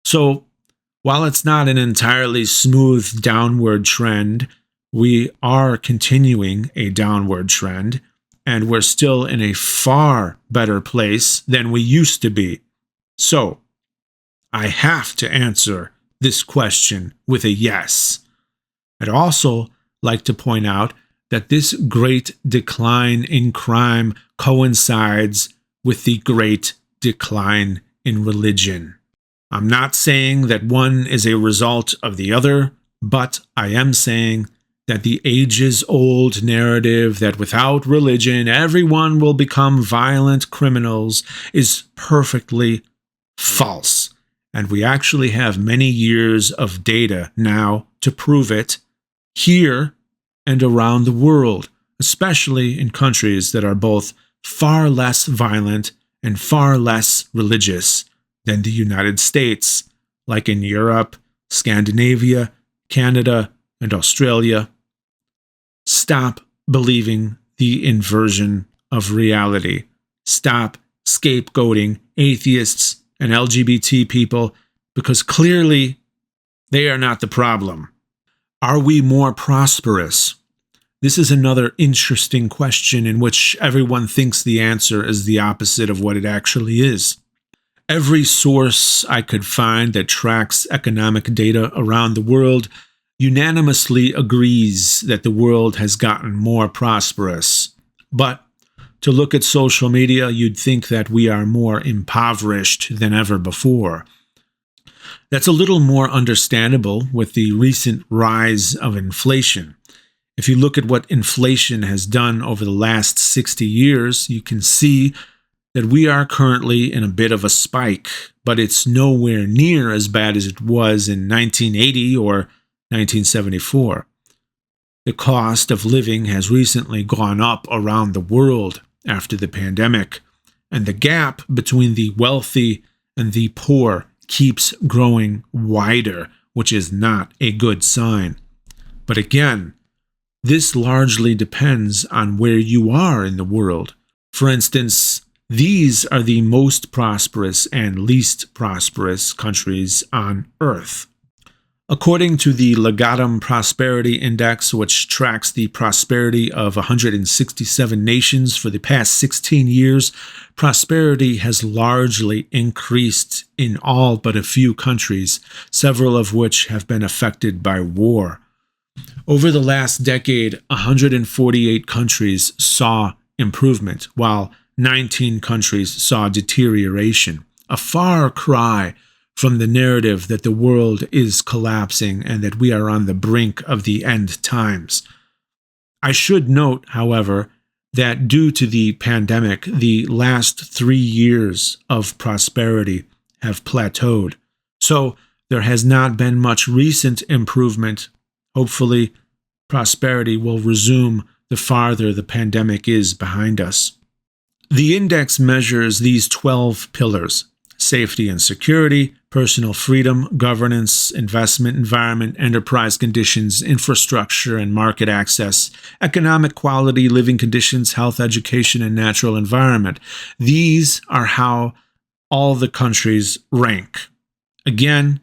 So, while it's not an entirely smooth downward trend, we are continuing a downward trend, and we're still in a far better place than we used to be. So, I have to answer this question with a yes. I'd also like to point out that this great decline in crime coincides with the great decline in religion. I'm not saying that one is a result of the other, but I am saying that the ages-old narrative that without religion everyone will become violent criminals is perfectly false. And we actually have many years of data now to prove it here and around the world, especially in countries that are both far less violent and far less religious than the United States, like in Europe, Scandinavia, Canada, and Australia. Stop believing the inversion of reality. Stop scapegoating atheists and LGBT people, because clearly they are not the problem. Are we more prosperous? This is another interesting question in which everyone thinks the answer is the opposite of what it actually is. Every source I could find that tracks economic data around the world unanimously agrees that the world has gotten more prosperous. But to look at social media, you'd think that we are more impoverished than ever before. That's a little more understandable with the recent rise of inflation. If you look at what inflation has done over the last 60 years, you can see that we are currently in a bit of a spike, but it's nowhere near as bad as it was in 1980 or 1974. The cost of living has recently gone up around the world after the pandemic, and the gap between the wealthy and the poor keeps growing wider, which is not a good sign. But again, this largely depends on where you are in the world. For instance, these are the most prosperous and least prosperous countries on Earth. According to the Legatum Prosperity Index, which tracks the prosperity of 167 nations for the past 16 years, prosperity has largely increased in all but a few countries, several of which have been affected by war. Over the last decade, 148 countries saw improvement, while 19 countries saw deterioration, a far cry from the narrative that the world is collapsing and that we are on the brink of the end times. I should note, however, that due to the pandemic, the last 3 years of prosperity have plateaued. So there has not been much recent improvement. Hopefully, prosperity will resume the farther the pandemic is behind us. The index measures these 12 pillars: safety and security, personal freedom, governance, investment environment, enterprise conditions, infrastructure and market access, economic quality, living conditions, health, education, and natural environment. These are how all the countries rank. Again,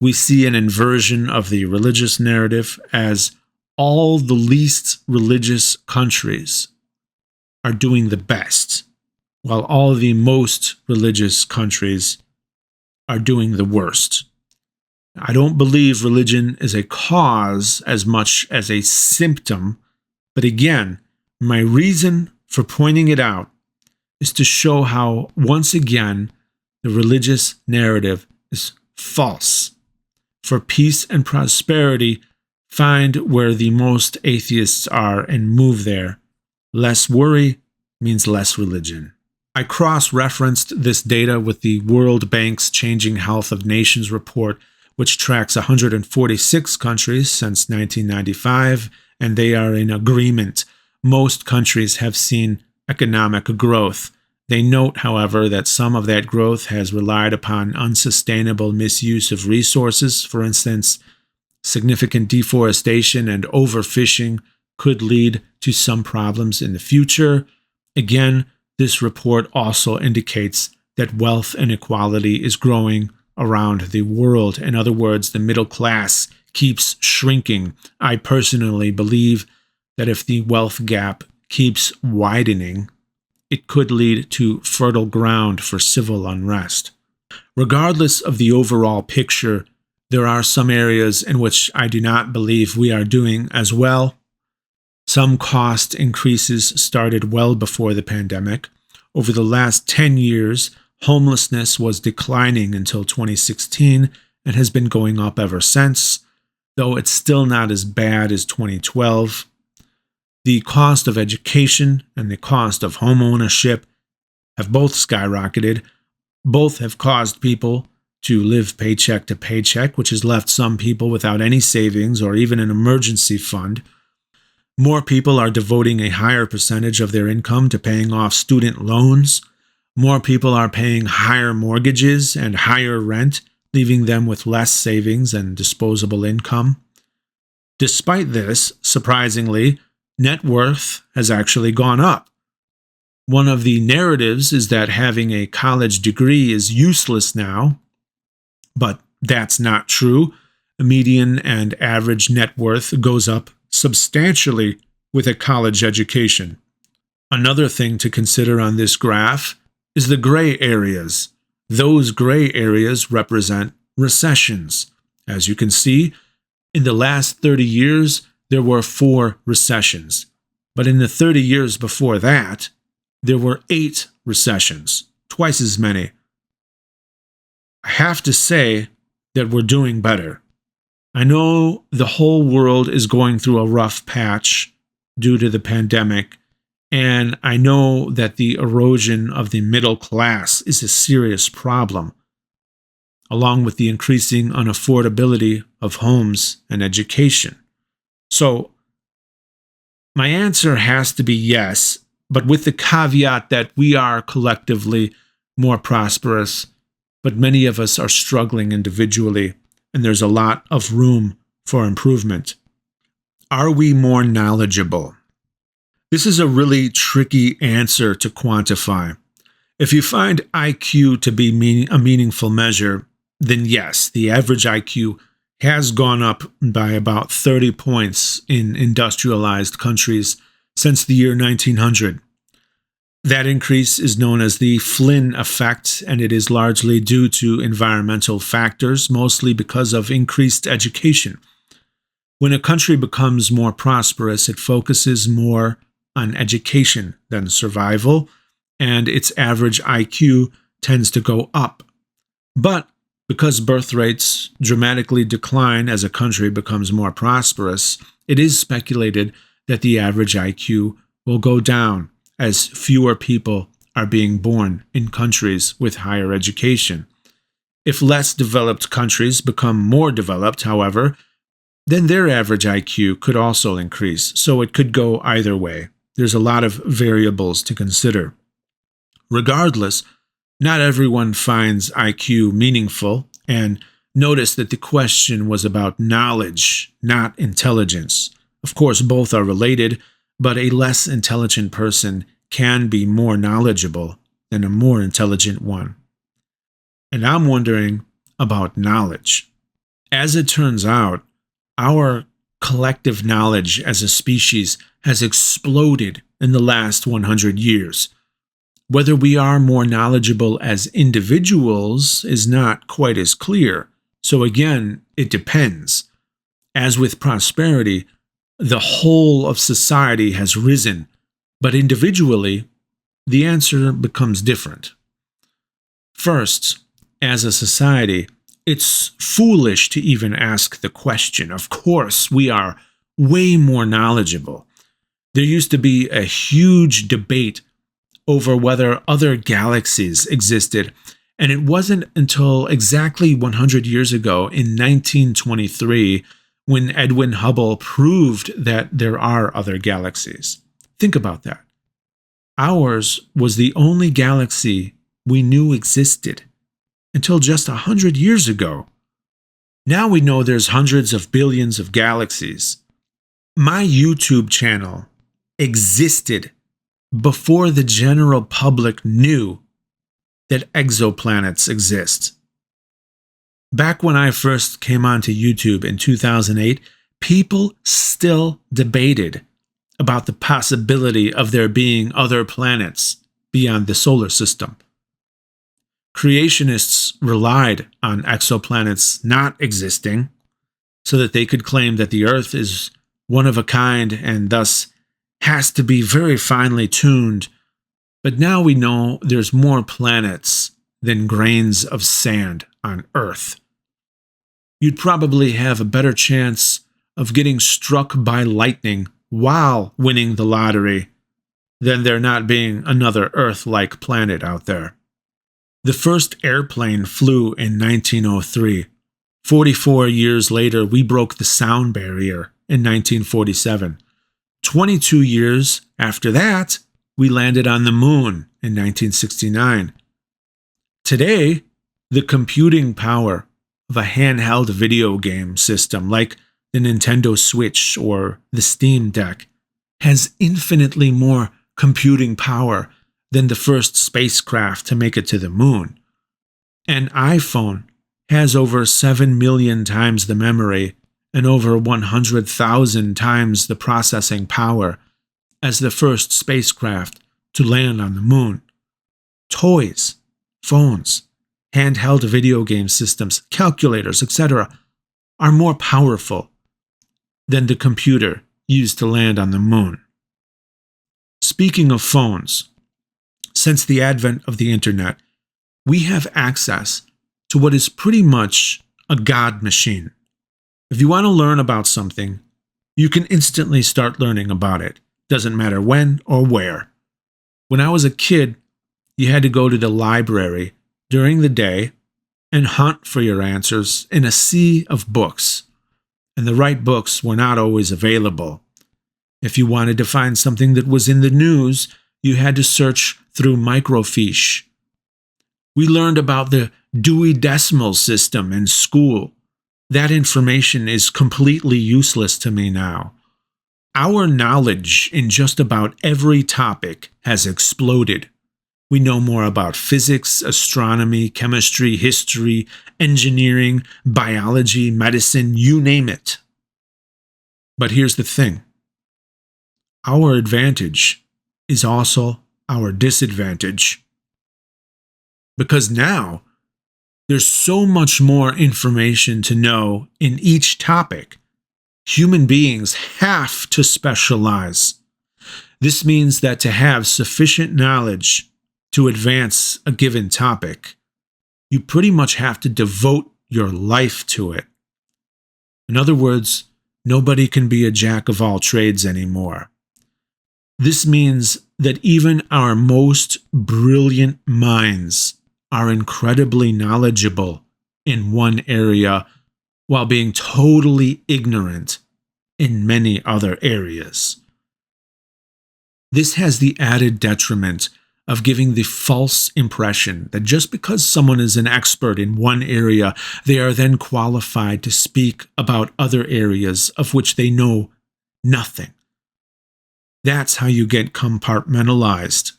we see an inversion of the religious narrative, as all the least religious countries are doing the best, while all the most religious countries are doing the worst. I don't believe religion is a cause as much as a symptom, but again, my reason for pointing it out is to show how, once again, the religious narrative is false. For peace and prosperity, find where the most atheists are and move there. Less worry, means less religion. I cross-referenced this data with the World Bank's Changing Health of Nations report, which tracks 146 countries since 1995, and they are in agreement. Most countries have seen economic growth. They note, however, that some of that growth has relied upon unsustainable misuse of resources. For instance, significant deforestation and overfishing could lead to some problems in the future. Again, this report also indicates that wealth inequality is growing around the world. In other words, the middle class keeps shrinking. I personally believe that if the wealth gap keeps widening, it could lead to fertile ground for civil unrest. Regardless of the overall picture, there are some areas in which I do not believe we are doing as well. Some cost increases started well before the pandemic. Over the last 10 years, homelessness was declining until 2016 and has been going up ever since, though it's still not as bad as 2012. The cost of education and the cost of home ownership have both skyrocketed. Both have caused people to live paycheck to paycheck, which has left some people without any savings or even an emergency fund. More people are devoting a higher percentage of their income to paying off student loans. More people are paying higher mortgages and higher rent, leaving them with less savings and disposable income. Despite this, surprisingly, net worth has actually gone up. One of the narratives is that having a college degree is useless now, but that's not true. The median and average net worth goes up substantially with a college education. Another thing to consider on this graph is the gray areas. Those gray areas represent recessions. As you can see, in the last 30 years, there were 4 recessions. But in the 30 years before that, there were 8 recessions, twice as many. I have to say that we're doing better. I know the whole world is going through a rough patch due to the pandemic, and I know that the erosion of the middle class is a serious problem, along with the increasing unaffordability of homes and education. So, my answer has to be yes, but with the caveat that we are collectively more prosperous, but many of us are struggling individually, and there's a lot of room for improvement. Are we more knowledgeable? This is a really tricky answer to quantify. If you find IQ to be a meaningful measure, then yes, the average IQ has gone up by about 30 points in industrialized countries since the year 1900. That increase is known as the Flynn effect, and it is largely due to environmental factors, mostly because of increased education. When a country becomes more prosperous, it focuses more on education than survival, and its average IQ tends to go up. But because birth rates dramatically decline as a country becomes more prosperous, it is speculated that the average IQ will go down as fewer people are being born in countries with higher education. If less developed countries become more developed, however, then their average IQ could also increase, so it could go either way. There's a lot of variables to consider. Regardless, not everyone finds IQ meaningful, and notice that the question was about knowledge, not intelligence. Of course, both are related, but a less intelligent person can be more knowledgeable than a more intelligent one. And I'm wondering about knowledge. As it turns out, our collective knowledge as a species has exploded in the last 100 years. Whether we are more knowledgeable as individuals is not quite as clear. So again, it depends. As with prosperity, the whole of society has risen, but individually, the answer becomes different. First, as a society, it's foolish to even ask the question. Of course, we are way more knowledgeable. There used to be a huge debate over whether other galaxies existed, and it wasn't until exactly 100 years ago in 1923 when Edwin Hubble proved that there are other galaxies. Think about that. Ours was the only galaxy we knew existed until just 100 years ago. Now we know there's hundreds of billions of galaxies. My YouTube channel existed before the general public knew that exoplanets exist. Back when I first came onto YouTube in 2008, people still debated about the possibility of there being other planets beyond the solar system. Creationists relied on exoplanets not existing so that they could claim that the Earth is one of a kind and thus has to be very finely tuned. But now we know there's more planets than grains of sand on Earth. You'd probably have a better chance of getting struck by lightning while winning the lottery than there not being another Earth-like planet out there. The first airplane flew in 1903. 44 years later, we broke the sound barrier in 1947. 22 years after that, we landed on the moon in 1969. Today, the computing power of a handheld video game system like the Nintendo Switch or the Steam Deck has infinitely more computing power than the first spacecraft to make it to the moon. An iPhone has over 7 million times the memory and over 100,000 times the processing power as the first spacecraft to land on the moon. Toys, phones, handheld video game systems, calculators, etc. are more powerful than the computer used to land on the moon. Speaking of phones, since the advent of the internet, we have access to what is pretty much a God machine. If you want to learn about something, you can instantly start learning about it. Doesn't matter when or where. When I was a kid, you had to go to the library during the day and hunt for your answers in a sea of books. And the right books were not always available. If you wanted to find something that was in the news, you had to search through microfiche. We learned about the Dewey Decimal System in school. That information is completely useless to me now. Our knowledge in just about every topic has exploded. We know more about physics, astronomy, chemistry, history, engineering, biology, medicine, you name it. But here's the thing. Our advantage is also our disadvantage. Because now, there's so much more information to know in each topic. Human beings have to specialize. This means that to have sufficient knowledge to advance a given topic, you pretty much have to devote your life to it. In other words, nobody can be a jack of all trades anymore. This means that even our most brilliant minds are incredibly knowledgeable in one area while being totally ignorant in many other areas. This has the added detriment of giving the false impression that just because someone is an expert in one area, they are then qualified to speak about other areas of which they know nothing. That's how you get compartmentalized.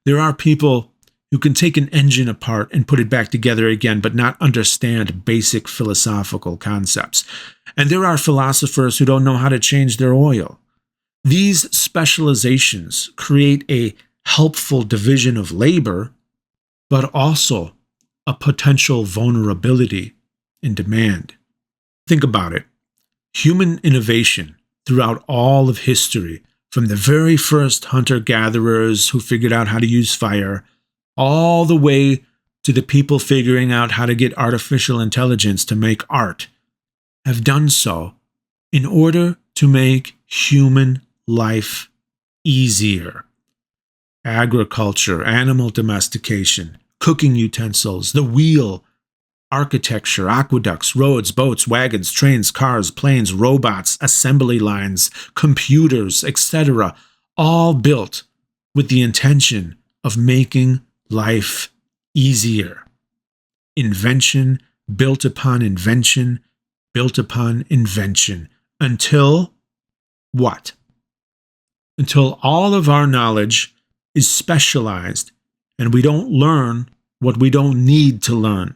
There are people who can take an engine apart and put it back together again, but not understand basic philosophical concepts. And there are philosophers who don't know how to change their oil. These specializations create a helpful division of labor, but also a potential vulnerability in demand. Think about it. Human innovation throughout all of history, from the very first hunter-gatherers who figured out how to use fire, all the way to the people figuring out how to get artificial intelligence to make art, have done so in order to make human life easier. agriculture, animal domestication, cooking utensils, the wheel, architecture, aqueducts, roads, boats, wagons, trains, cars, planes, robots, assembly lines, computers, etc., all built with the intention of making life easier. Invention built upon invention, built upon invention, until what? Until all of our knowledge is specialized and we don't learn what we don't need to learn.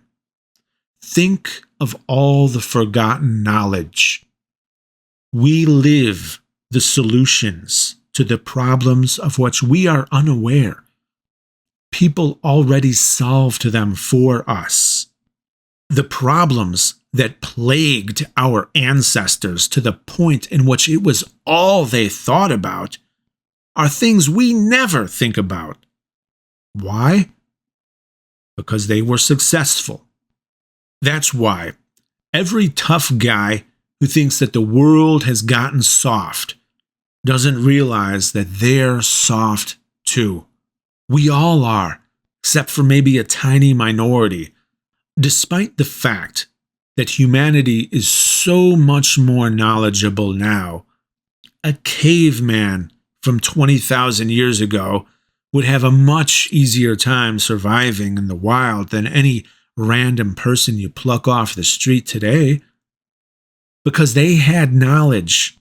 Think of all the forgotten knowledge. We live the solutions to the problems of which we are unaware. People already solved them for us. The problems that plagued our ancestors to the point in which it was all they thought about are things we never think about. Why? Because they were successful. That's why every tough guy who thinks that the world has gotten soft doesn't realize that they're soft too. We all are, except for maybe a tiny minority. Despite the fact that humanity is so much more knowledgeable now, a caveman from 20,000 years ago would have a much easier time surviving in the wild than any random person you pluck off the street today, because they had knowledge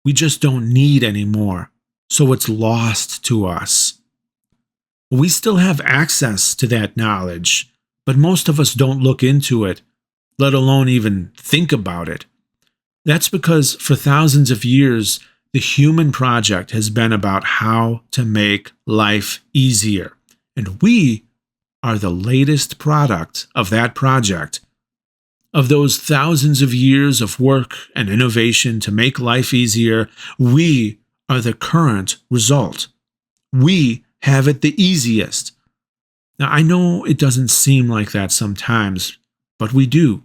we just don't need anymore, so it's lost to us. We still have access to that knowledge, but most of us don't look into it, let alone even think about it. That's because for thousands of years, the human project has been about how to make life easier, and we are the latest product of that project. Of those thousands of years of work and innovation to make life easier, we are the current result. We have it the easiest. Now, I know it doesn't seem like that sometimes, but we do.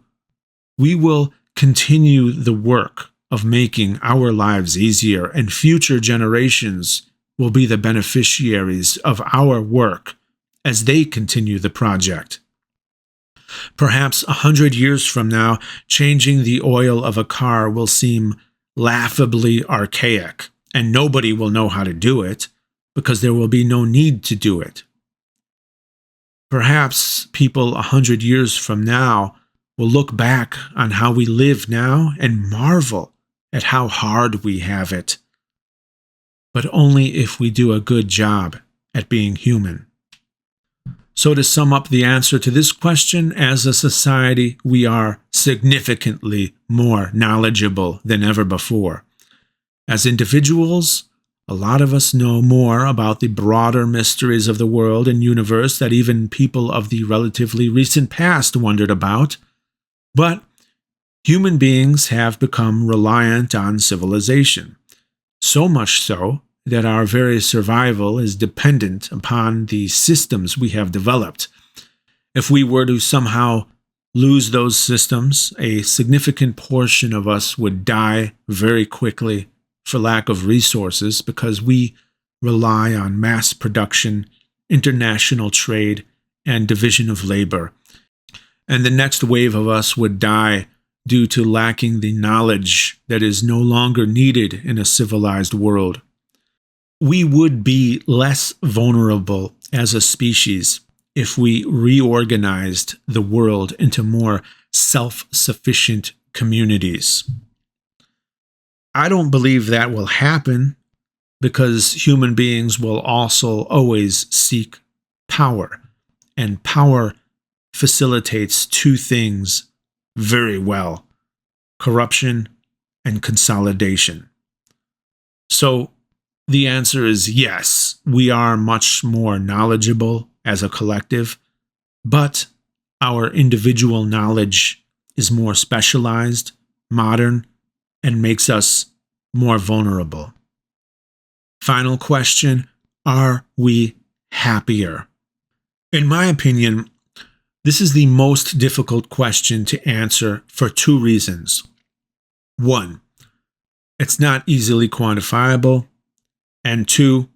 We will continue the work of making our lives easier, and future generations will be the beneficiaries of our work as they continue the project. Perhaps 100 years from now, changing the oil of a car will seem laughably archaic, and nobody will know how to do it because there will be no need to do it. Perhaps people 100 years from now will look back on how we live now and marvel at how hard we have it. But only if we do a good job at being human. So to sum up the answer to this question, as a society, we are significantly more knowledgeable than ever before. As individuals, a lot of us know more about the broader mysteries of the world and universe that even people of the relatively recent past wondered about. But human beings have become reliant on civilization, so much so that our very survival is dependent upon the systems we have developed. If we were to somehow lose those systems, a significant portion of us would die very quickly for lack of resources because we rely on mass production, international trade, and division of labor. And the next wave of us would die due to lacking the knowledge that is no longer needed in a civilized world. We would be less vulnerable as a species if we reorganized the world into more self-sufficient communities. I don't believe that will happen because human beings will also always seek power, and power facilitates two things very well: corruption and consolidation. So the answer is yes, we are much more knowledgeable as a collective, but our individual knowledge is more specialized, modern, and makes us more vulnerable. Final question: are we happier? In my opinion, this is the most difficult question to answer for two reasons. One, it's not easily quantifiable. And two,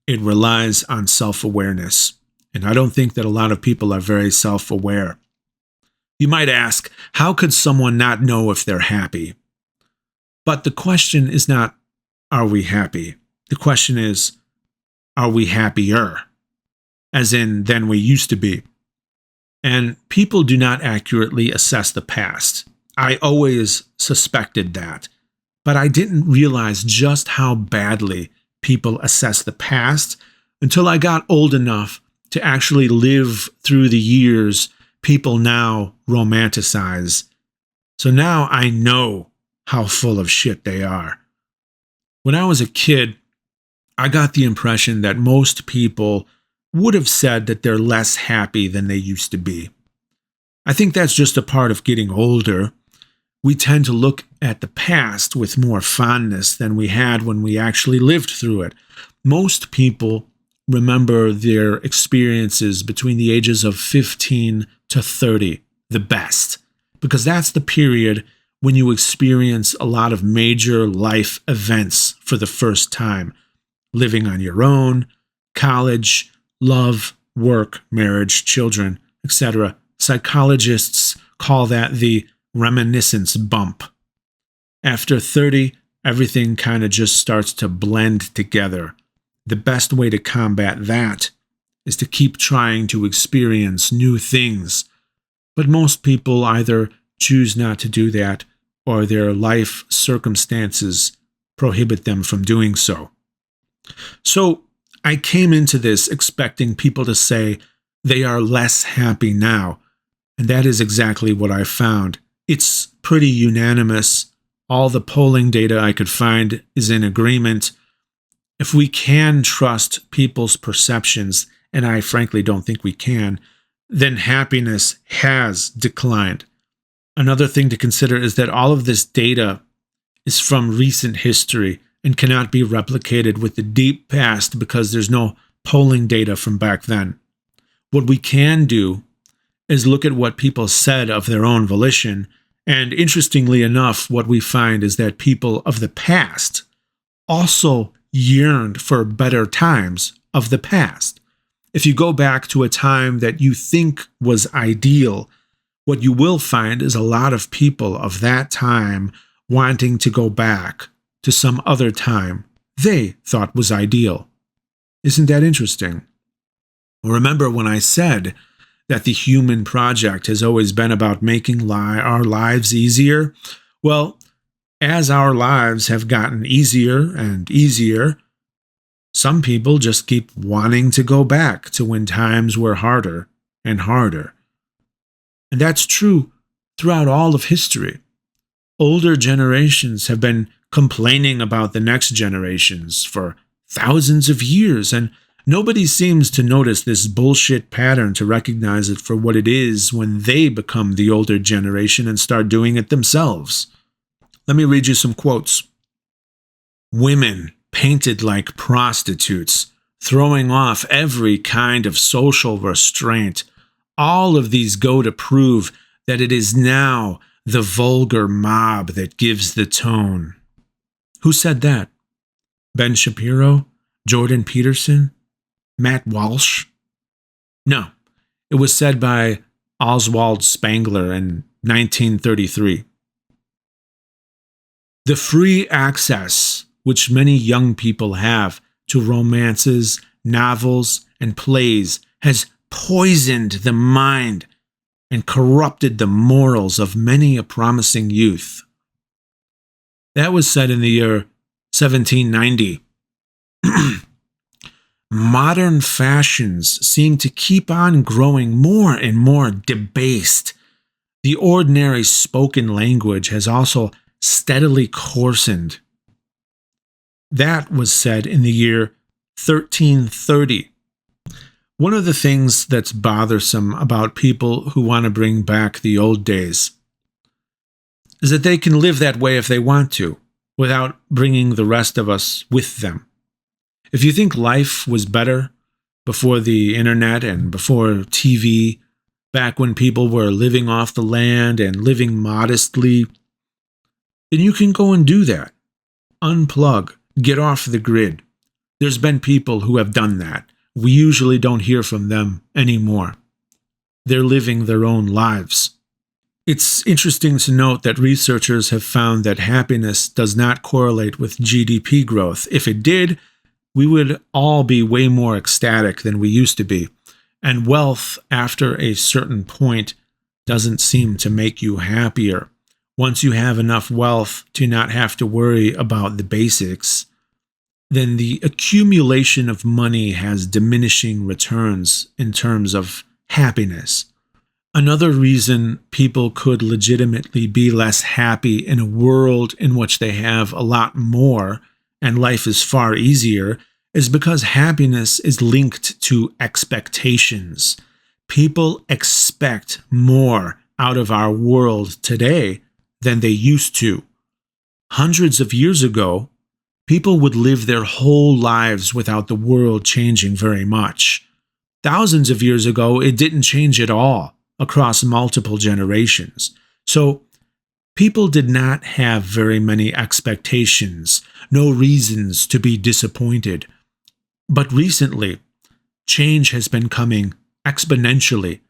it relies on self-awareness. And I don't think that a lot of people are very self-aware. You might ask, how could someone not know if they're happy? But the question is not, are we happy? The question is, are we happier? As in, than we used to be. And people do not accurately assess the past. I always suspected that. But I didn't realize just how badly people assess the past until I got old enough to actually live through the years people now romanticize. So now I know how full of shit they are. When I was a kid, I got the impression that most people would have said that they're less happy than they used to be. I think that's just a part of getting older. We tend to look at the past with more fondness than we had when we actually lived through it. Most people remember their experiences between the ages of 15 to 30 the best, because that's the period when you experience a lot of major life events for the first time. Living on your own, college, love, work, marriage, children, etc. Psychologists call that the reminiscence bump. After 30, everything kind of just starts to blend together. The best way to combat that is to keep trying to experience new things. But most people either choose not to do that or their life circumstances prohibit them from doing so. So I came into this expecting people to say they are less happy now, and that is exactly what I found. It's pretty unanimous. All the polling data I could find is in agreement. If we can trust people's perceptions, and I frankly don't think we can, then happiness has declined. Another thing to consider is that all of this data is from recent history and cannot be replicated with the deep past because there's no polling data from back then. What we can do is look at what people said of their own volition, and interestingly enough, what we find is that people of the past also yearned for better times of the past. If you go back to a time that you think was ideal, what you will find is a lot of people of that time wanting to go back to some other time they thought was ideal. Isn't that interesting? Remember when I said that the human project has always been about making our lives easier? Well, as our lives have gotten easier and easier, some people just keep wanting to go back to when times were harder and harder. And that's true throughout all of history. Older generations have been complaining about the next generations for thousands of years, and nobody seems to notice this bullshit pattern to recognize it for what it is when they become the older generation and start doing it themselves. Let me read you some quotes. Women painted like prostitutes, throwing off every kind of social restraint. All of these go to prove that it is now the vulgar mob that gives the tone. Who said that? Ben Shapiro? Jordan Peterson? Matt Walsh? No, it was said by Oswald Spengler in 1933. The free access which many young people have to romances, novels, and plays has poisoned the mind and corrupted the morals of many a promising youth. That was said in the year 1790. Modern fashions seem to keep on growing more and more debased. The ordinary spoken language has also steadily coarsened. That was said in the year 1330. One of the things that's bothersome about people who want to bring back the old days is that they can live that way if they want to, without bringing the rest of us with them. If you think life was better before the internet and before TV, back when people were living off the land and living modestly, then you can go and do that. Unplug, get off the grid. There's been people who have done that. We usually don't hear from them anymore. They're living their own lives. It's interesting to note that researchers have found that happiness does not correlate with GDP growth. If it did, we would all be way more ecstatic than we used to be. And wealth, after a certain point, doesn't seem to make you happier. Once you have enough wealth to not have to worry about the basics, then the accumulation of money has diminishing returns in terms of happiness. Another reason people could legitimately be less happy in a world in which they have a lot more and life is far easier is because happiness is linked to expectations. People expect more out of our world today than they used to. Hundreds of years ago, people would live their whole lives without the world changing very much. Thousands of years ago, it didn't change at all across multiple generations. So, people did not have very many expectations, no reasons to be disappointed. But recently, change has been coming exponentially.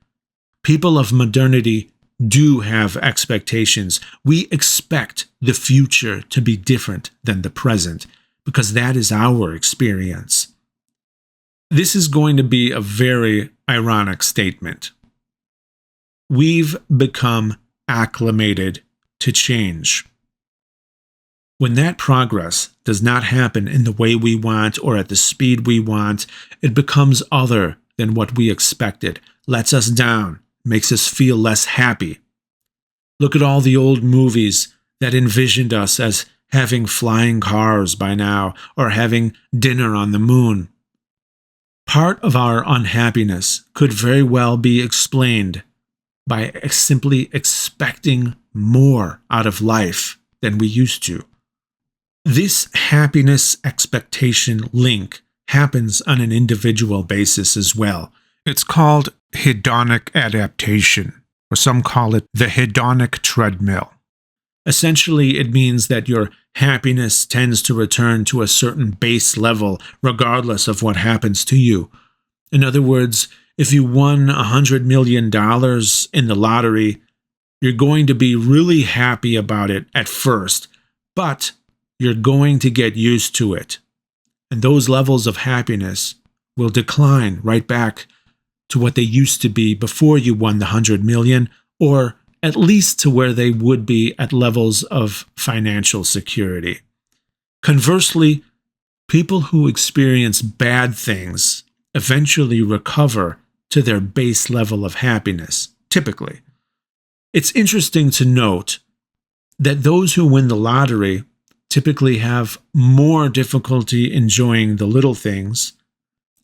People of modernity do have expectations. We expect the future to be different than the present because that is our experience. This is going to be a very ironic statement. We've become acclimated to change. When that progress does not happen in the way we want or at the speed we want, it becomes other than what we expected, lets us down, makes us feel less happy. Look at all the old movies that envisioned us as having flying cars by now or having dinner on the moon. Part of our unhappiness could very well be explained by simply expecting more out of life than we used to. This happiness expectation link happens on an individual basis as well. It's called hedonic adaptation, or some call it the hedonic treadmill. Essentially, it means that your happiness tends to return to a certain base level regardless of what happens to you. In other words, if you won $100 million in the lottery, you're going to be really happy about it at first, but you're going to get used to it. And those levels of happiness will decline right back to what they used to be before you won the 100 million, or at least to where they would be at levels of financial security. Conversely, people who experience bad things eventually recover to their base level of happiness, typically. It's interesting to note that those who win the lottery typically have more difficulty enjoying the little things,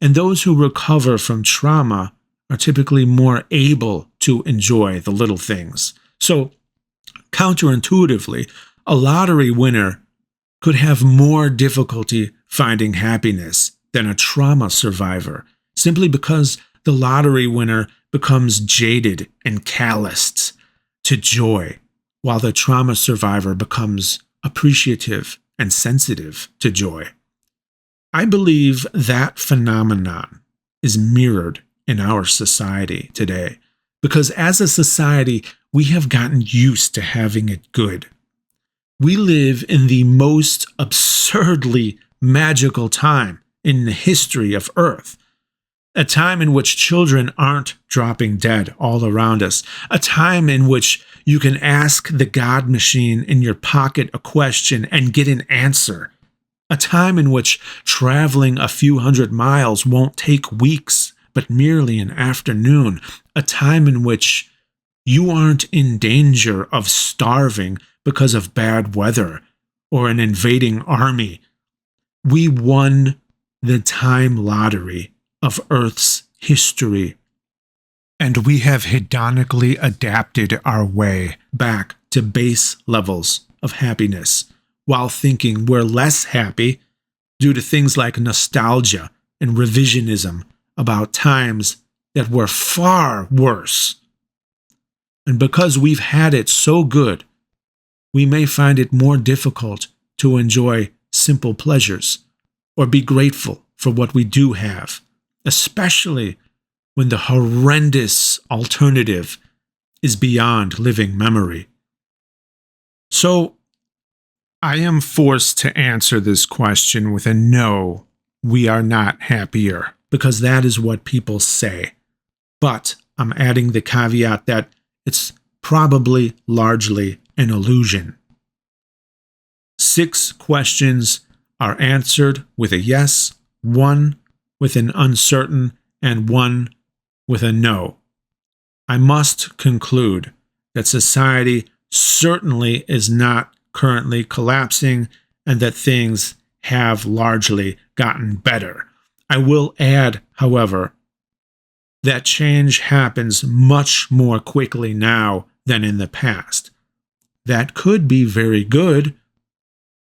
and those who recover from trauma are typically more able to enjoy the little things. So, counterintuitively, a lottery winner could have more difficulty finding happiness than a trauma survivor, simply because the lottery winner becomes jaded and calloused to joy, while the trauma survivor becomes appreciative and sensitive to joy. I believe that phenomenon is mirrored in our society today, because as a society, we have gotten used to having it good. We live in the most absurdly magical time in the history of Earth. A time in which children aren't dropping dead all around us. A time in which you can ask the God machine in your pocket a question and get an answer. A time in which traveling a few hundred miles won't take weeks, but merely an afternoon. A time in which you aren't in danger of starving because of bad weather or an invading army. We won the time lottery of Earth's history. And we have hedonically adapted our way back to base levels of happiness, while thinking we're less happy due to things like nostalgia and revisionism about times that were far worse. And because we've had it so good, we may find it more difficult to enjoy simple pleasures, or be grateful for what we do have, especially when the horrendous alternative is beyond living memory. So, I am forced to answer this question with a no, we are not happier, because that is what people say. But I'm adding the caveat that it's probably largely an illusion. 6 questions are answered with a yes, 1 with an uncertain, and 1 with a no. I must conclude that society certainly is not currently collapsing and that things have largely gotten better. I will add, however, that change happens much more quickly now than in the past. That could be very good,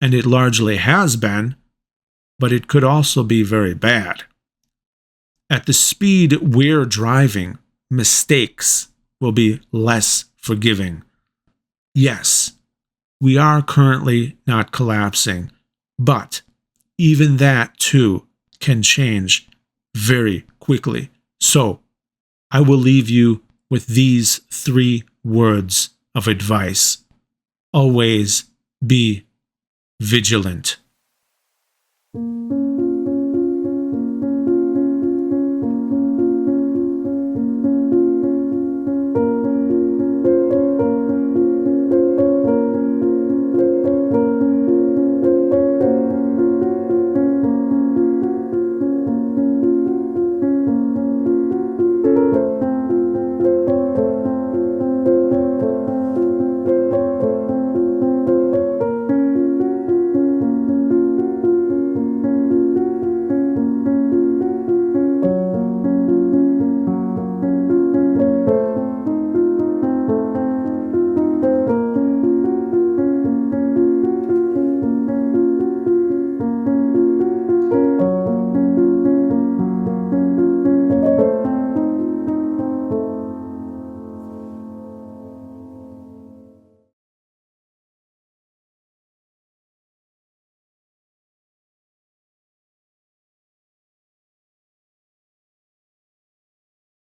and it largely has been, but it could also be very bad. At the speed we're driving, mistakes will be less forgiving. Yes, we are currently not collapsing, but even that too can change very quickly. So, I will leave you with these 3 words of advice. Always be vigilant.